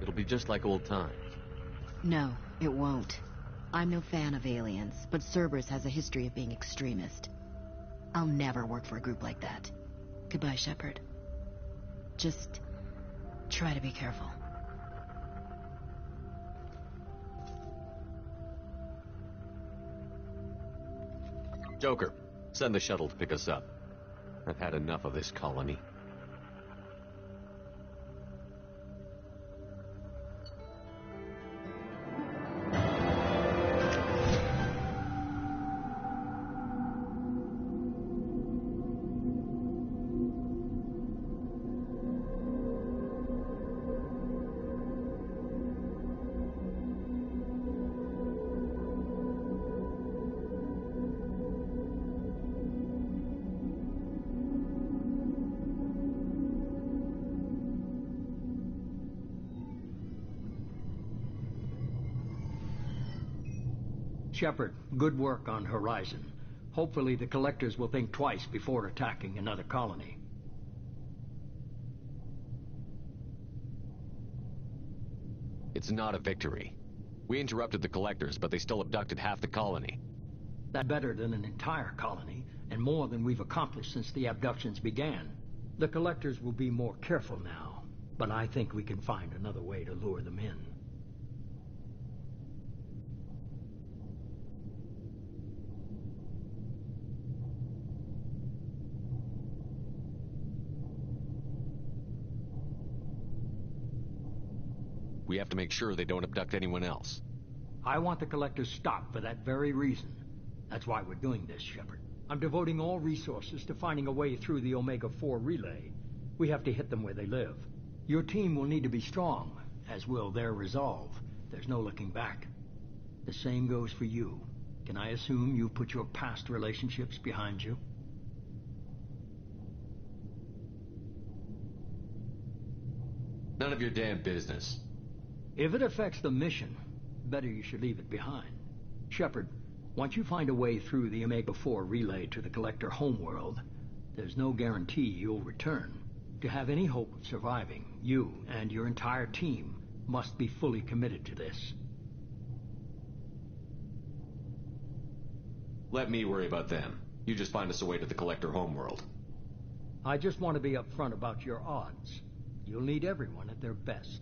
It'll be just like old times. No, it won't. I'm no fan of aliens, but Cerberus has a history of being extremist. I'll never work for a group like that. Goodbye, Shepard. Just try to be careful. Joker, send the shuttle to pick us up. I've had enough of this colony. Shepard, good work on Horizon. Hopefully the Collectors will think twice before attacking another colony. It's not a victory. We interrupted the Collectors, but they still abducted half the colony. That's better than an entire colony, and more than we've accomplished since the abductions began. The Collectors will be more careful now, but I think we can find another way to lure them in. We have to make sure they don't abduct anyone else. I want the Collectors stopped for that very reason. That's why we're doing this, Shepard. I'm devoting all resources to finding a way through the Omega-4 relay. We have to hit them where they live. Your team will need to be strong, as will their resolve. There's no looking back. The same goes for you. Can I assume you've put your past relationships behind you? None of your damn business. If it affects the mission, better you should leave it behind. Shepard, once you find a way through the Omega-4 relay to the Collector homeworld, there's no guarantee you'll return. To have any hope of surviving, you and your entire team must be fully committed to this. Let me worry about them. You just find us a way to the Collector homeworld. I just want to be upfront about your odds. You'll need everyone at their best.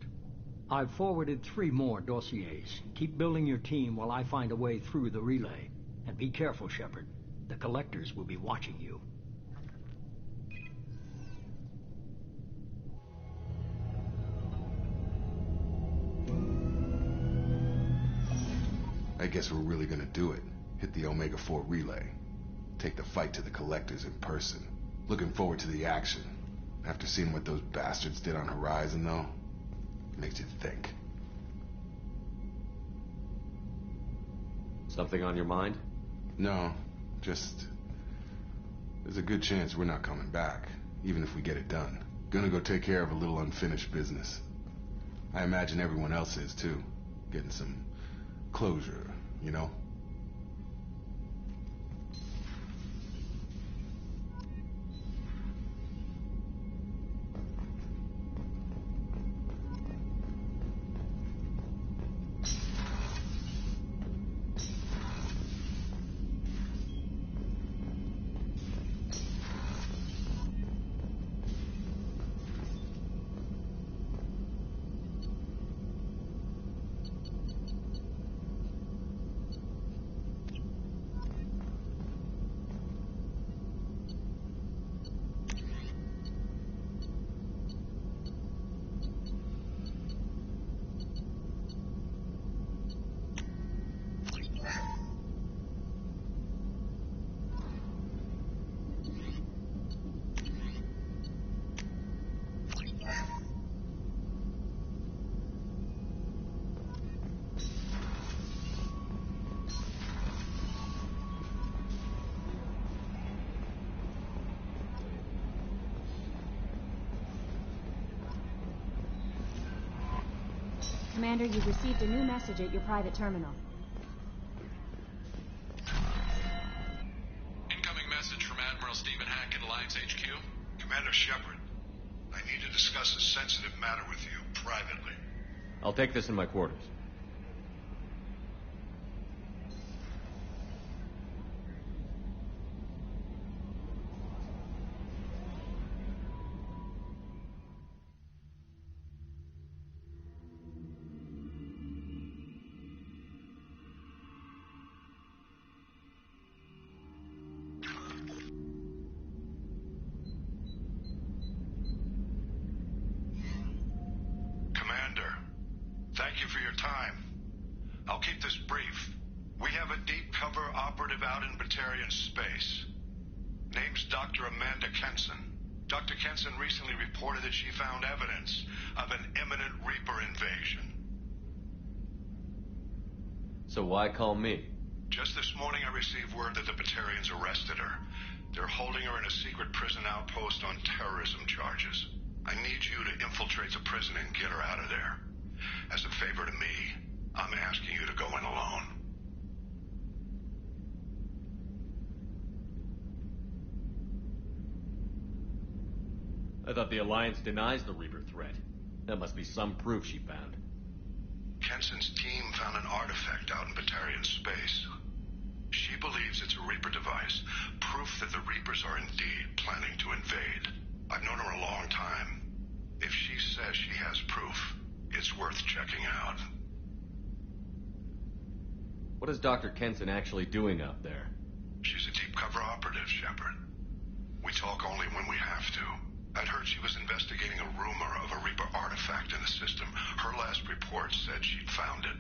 I've forwarded 3 more dossiers. Keep building your team while I find a way through the relay. And be careful, Shepard. The Collectors will be watching you. I guess we're really gonna do it. Hit the Omega-4 relay. Take the fight to the Collectors in person. Looking forward to the action. After seeing what those bastards did on Horizon, though, makes you think. Something on your mind? No, just... there's a good chance we're not coming back, even if we get it done. Gonna go take care of a little unfinished business. I imagine everyone else is, too. Getting some closure, you know? Commander, you've received a new message at your private terminal. Incoming message from Admiral Stephen Hackett, Alliance HQ. Commander Shepard, I need to discuss a sensitive matter with you, privately. I'll take this in my quarters. Thank you for your time. I'll keep this brief. We have a deep cover operative out in Batarian space. Name's Dr. Amanda Kenson. Dr. Kenson recently reported that she found evidence of an imminent Reaper invasion. So why call me? Just this morning I received word that the Batarians arrested her. They're holding her in a secret prison outpost on terrorism charges. I need you to infiltrate the prison and get her out of there. As a favor to me, I'm asking you to go in alone. I thought the Alliance denies the Reaper threat. That must be some proof she found. Kenson's team found an artifact out in Batarian space. She believes it's a Reaper device, proof that the Reapers are indeed planning to invade. I've known her a long time. If she says she has proof, it's worth checking out. What is Dr. Kenson actually doing out there? She's a deep cover operative, Shepard. We talk only when we have to. I'd heard she was investigating a rumor of a Reaper artifact in the system. Her last report said she'd found it.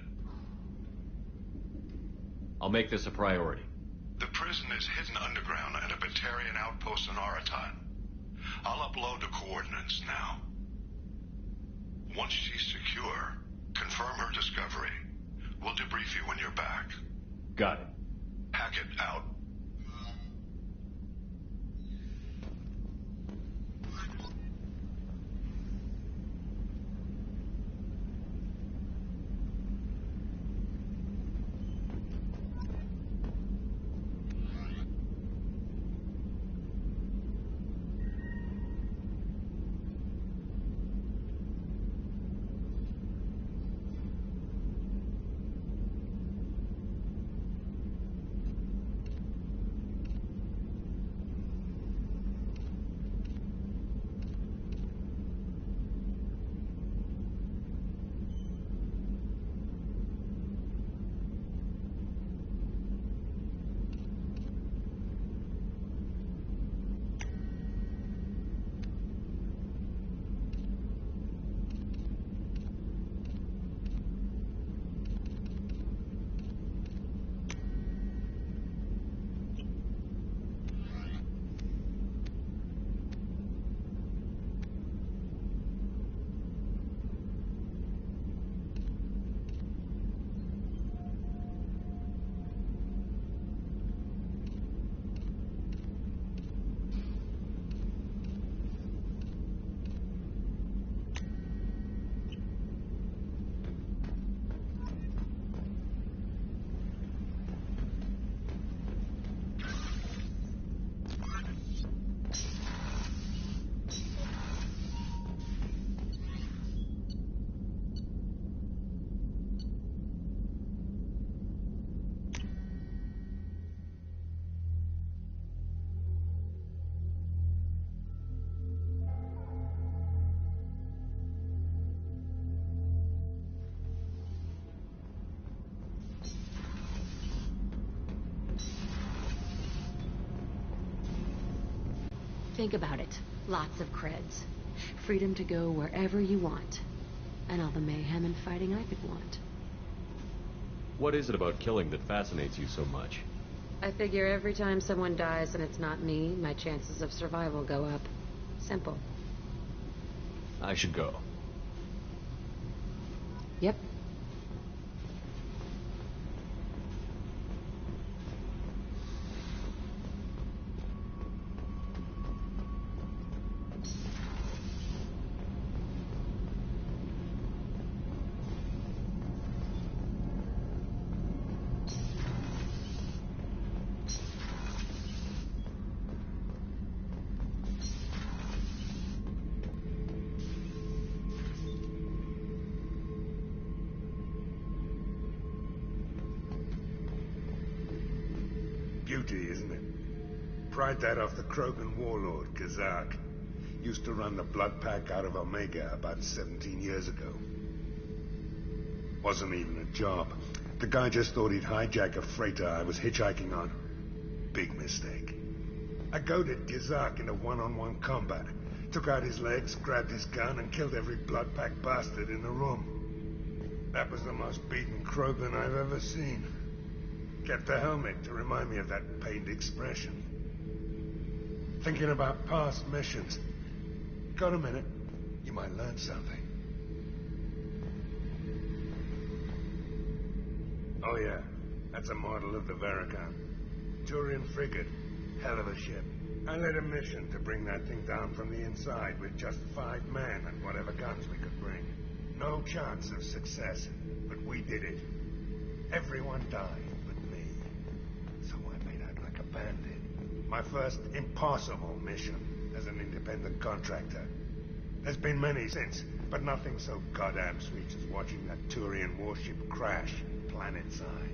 I'll make this a priority. The prison is hidden underground at a Batarian outpost in Aratat. I'll upload the coordinates now. Once she's secure, confirm her discovery. We'll debrief you when you're back. Got it. Hackett out. Think about it. Lots of creds. Freedom to go wherever you want. And all the mayhem and fighting I could want. What is it about killing that fascinates you so much? I figure every time someone dies and it's not me, my chances of survival go up. Simple. I should go. Yep. duty, isn't it? Pried that off the Krogan warlord, Kazak. Used to run the Blood Pack out of Omega about 17 years ago. Wasn't even a job. The guy just thought he'd hijack a freighter I was hitchhiking on. Big mistake. I goaded Kazak into one-on-one combat. Took out his legs, grabbed his gun, and killed every Blood Pack bastard in the room. That was the most beaten Krogan I've ever seen. Kept the helmet to remind me of that pained expression. Thinking about past missions. Got a minute? You might learn something. Oh yeah, that's a model of the Veracon. Turian frigate. Hell of a ship. I led a mission to bring that thing down from the inside with just 5 men and whatever guns we could bring. No chance of success, but we did it. Everyone died but me. So I made out like a bandit. My first impossible mission as an independent contractor. There's been many since, but nothing so goddamn sweet as watching that Turian warship crash planetside.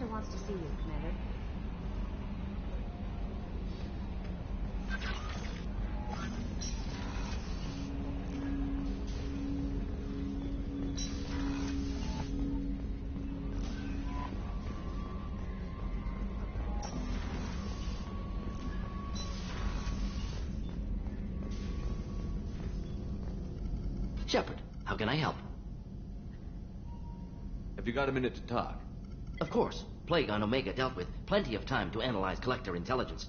Wants to see you, Commander. Shepard, how can I help? Have you got a minute to talk? Of course. Plague on Omega dealt with. Plenty of time to analyze collector intelligence.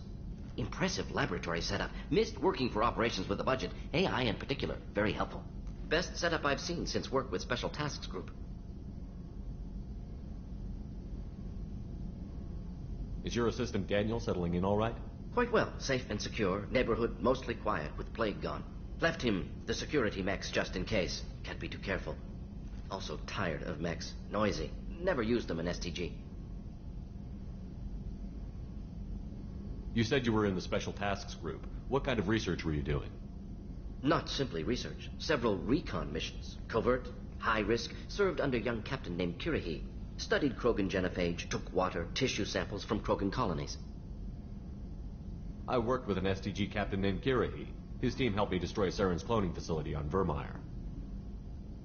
Impressive laboratory setup. Missed working for operations with a budget. AI in particular. Very helpful. Best setup I've seen since work with Special Tasks Group. Is your assistant Daniel settling in all right? Quite well. Safe and secure. Neighborhood mostly quiet with Plague gone. Left him the security mechs just in case. Can't be too careful. Also tired of mechs. Noisy. Never used them in STG. You said you were in the Special Tasks Group. What kind of research were you doing? Not simply research. Several recon missions. Covert, high risk, served under a young captain named Kirihi. Studied Krogan genophage, took water, tissue samples from Krogan colonies. I worked with an STG captain named Kirihi. His team helped me destroy Saren's cloning facility on Vermeer.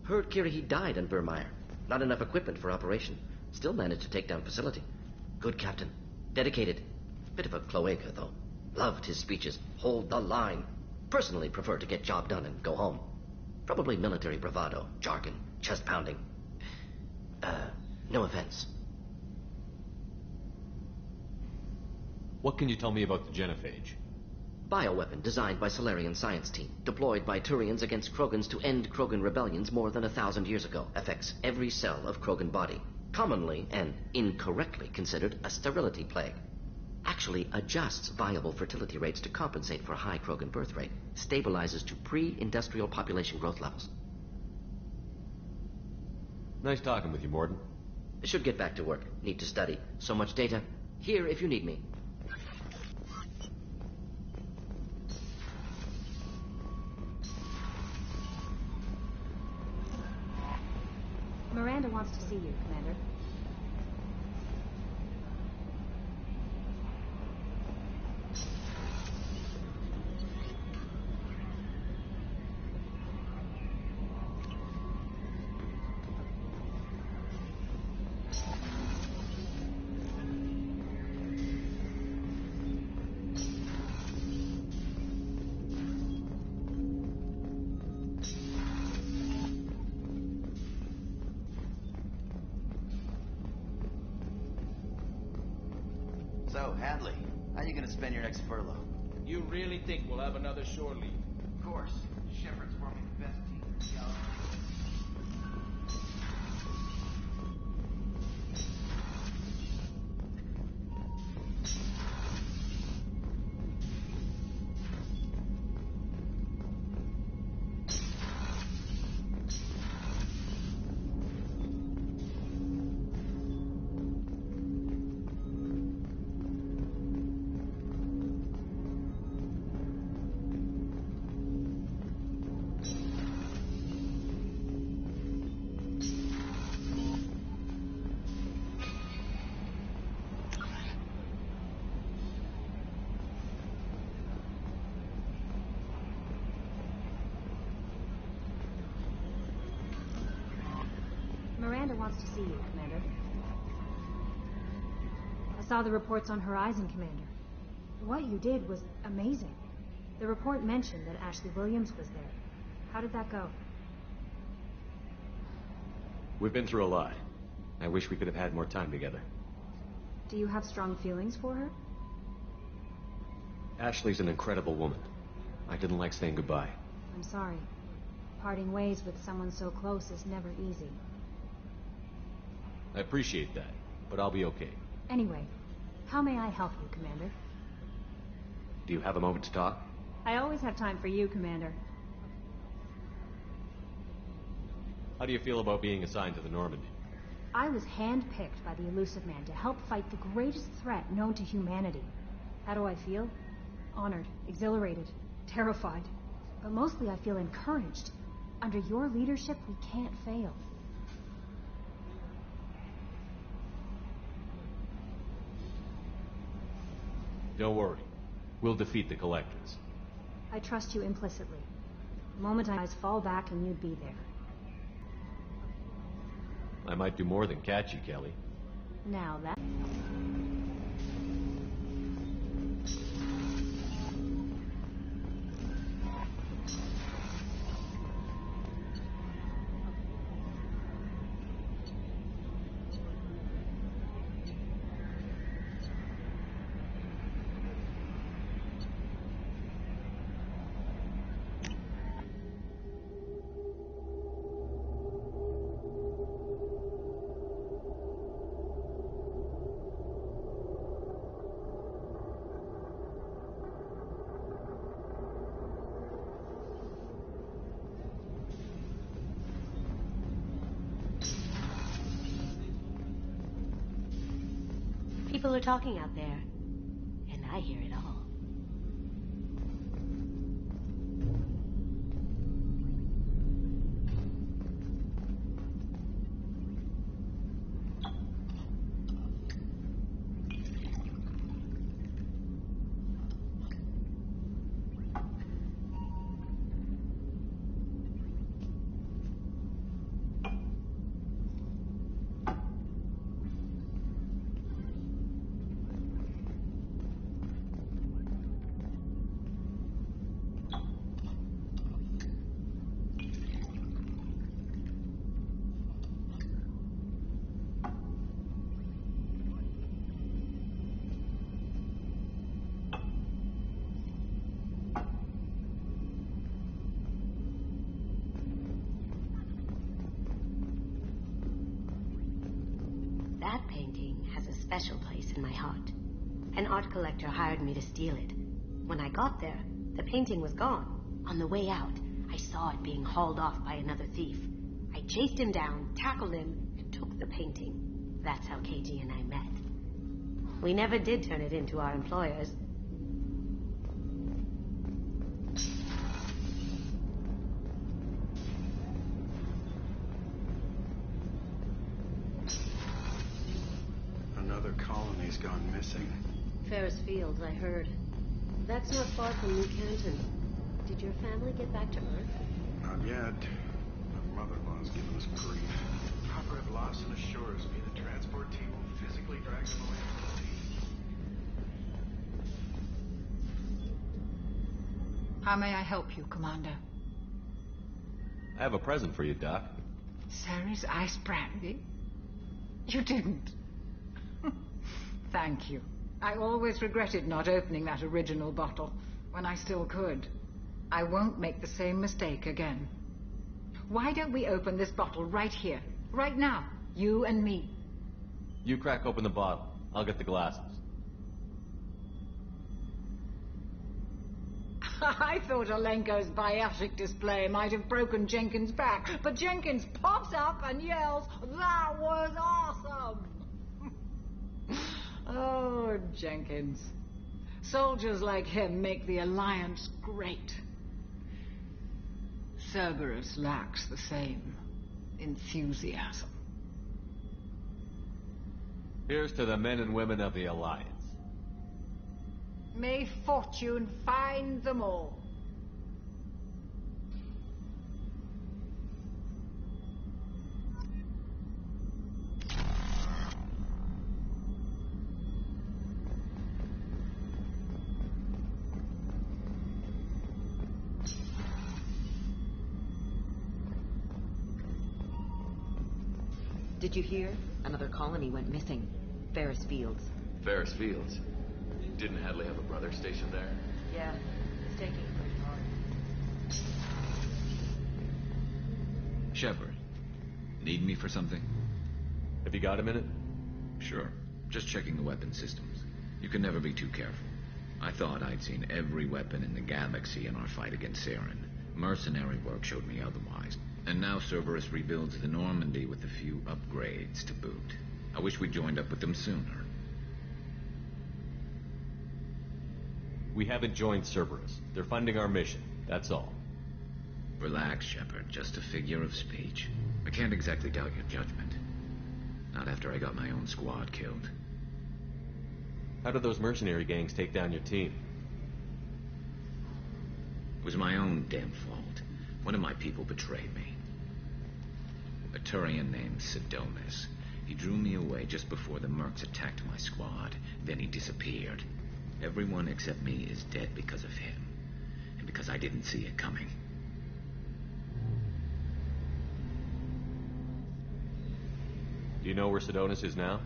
Heard Kirihi died on Vermeer. Not enough equipment for operation. Still managed to take down facility. Good captain. Dedicated. Bit of a cloaca, though. Loved his speeches. Hold the line. Personally prefer to get job done and go home. Probably military bravado, jargon, chest pounding. No offense. What can you tell me about the genophage? Bioweapon designed by Solarian science team. Deployed by Turians against Krogans to end Krogan rebellions more than 1,000 years ago. Affects every cell of Krogan body. Commonly and incorrectly considered a sterility plague. Actually adjusts viable fertility rates to compensate for high Krogan birth rate. Stabilizes to pre-industrial population growth levels. Nice talking with you, Morden. Should get back to work. Need to study. So much data. Here if you need me. Miranda wants to see you, Commander. So, Hadley, how you gonna spend your next furlough? You really think we'll have another shore leave? Of course. Shepard's forming the best team in the galaxy. Miranda wants to see you, Commander. I saw the reports on Horizon, Commander. What you did was amazing. The report mentioned that Ashley Williams was there. How did that go? We've been through a lot. I wish we could have had more time together. Do you have strong feelings for her? Ashley's an incredible woman. I didn't like saying goodbye. I'm sorry. Parting ways with someone so close is never easy. I appreciate that, but I'll be okay. Anyway, how may I help you, Commander? Do you have a moment to talk? I always have time for you, Commander. How do you feel about being assigned to the Normandy? I was handpicked by the Elusive Man to help fight the greatest threat known to humanity. How do I feel? Honored, exhilarated, terrified. But mostly I feel encouraged. Under your leadership, we can't fail. Don't worry. We'll defeat the Collectors. I trust you implicitly. The moment I fall back and you'd be there. I might do more than catch you, Kelly. Now that... People are talking out there, and I hear it all. That painting has a special place in my heart. An art collector hired me to steal it. When I got there, the painting was gone. On the way out, I saw it being hauled off by another thief. I chased him down, tackled him, and took the painting. That's how KG and I met. We never did turn it into our employers. Another colony's gone missing. Ferris Fields, I heard. That's not far from New Canton. Did your family get back to Earth? Not yet. My mother-in-law's giving us grief. Copper had Lawson assures me the transport team will physically drag them away from the sea. How may I help you, Commander? I have a present for you, Doc. Sary's ice brandy? You didn't. Thank you. I always regretted not opening that original bottle. when I still could. I won't make the same mistake again. Why don't we open this bottle right here, right now, you and me? You crack open the bottle. I'll get the glasses. I thought Olenko's biotic display might have broken Jenkins' back, but Jenkins pops up and yells, "That was awesome!" Oh, Jenkins. Soldiers like him make the Alliance great. Cerberus lacks the same enthusiasm. Here's to the men and women of the Alliance. May fortune find them all. Did you hear? Another colony went missing. Ferris Fields. Ferris Fields? Didn't Hadley have a brother stationed there? Yeah, it's taking it pretty hard. Shepard, need me for something? Have you got a minute? Sure. Just checking the weapon systems. You can never be too careful. I thought I'd seen every weapon in the galaxy in our fight against Saren. Mercenary work showed me otherwise. And now Cerberus rebuilds the Normandy with a few upgrades to boot. I wish we'd joined up with them sooner. We haven't joined Cerberus. They're funding our mission, that's all. Relax, Shepard. Just a figure of speech. I can't exactly doubt your judgment. Not after I got my own squad killed. How did those mercenary gangs take down your team? It was my own damn fault. One of my people betrayed me. A Turian named Sidonis. He drew me away just before the mercs attacked my squad. Then he disappeared. Everyone except me is dead because of him. And because I didn't see it coming. Do you know where Sidonis is now?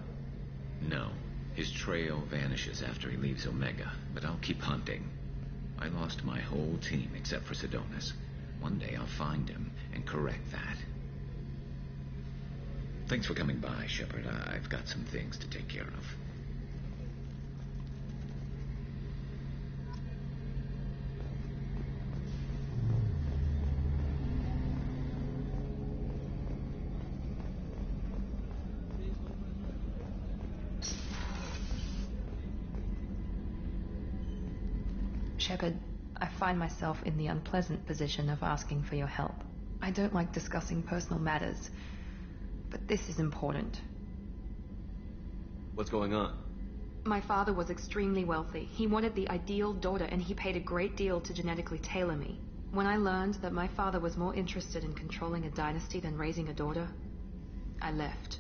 No. His trail vanishes after he leaves Omega, but I'll keep hunting. I lost my whole team except for Sidonis. One day I'll find him and correct that. Thanks for coming by, Shepard. I've got some things to take care of. Shepard, I find myself in the unpleasant position of asking for your help. I don't like discussing personal matters, but this is important. What's going on? My father was extremely wealthy. He wanted the ideal daughter, and he paid a great deal to genetically tailor me. When I learned that my father was more interested in controlling a dynasty than raising a daughter, I left.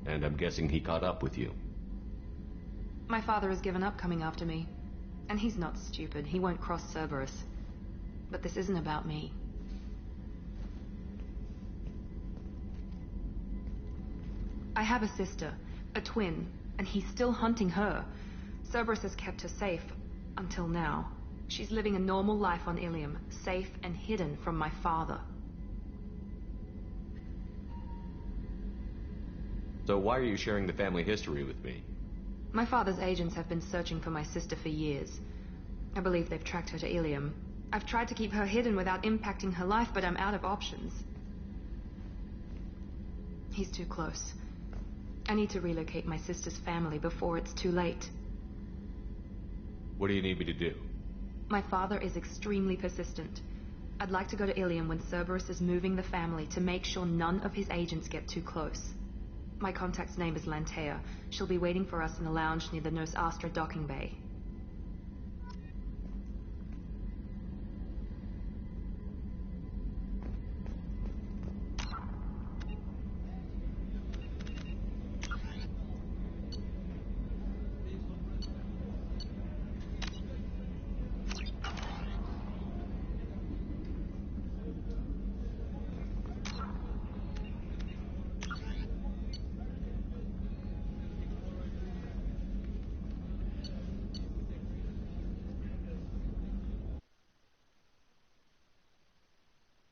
And I'm guessing he caught up with you. My father has given up coming after me. And he's not stupid. He won't cross Cerberus. But this isn't about me. I have a sister, a twin, and he's still hunting her. Cerberus has kept her safe, until now. She's living a normal life on Ilium, safe and hidden from my father. So why are you sharing the family history with me? My father's agents have been searching for my sister for years. I believe they've tracked her to Ilium. I've tried to keep her hidden without impacting her life, but I'm out of options. He's too close. I need to relocate my sister's family before it's too late. What do you need me to do? My father is extremely persistent. I'd like to go to Ilium when Cerberus is moving the family to make sure none of his agents get too close. My contact's name is Lantea. She'll be waiting for us in a lounge near the Nurse Astra docking bay.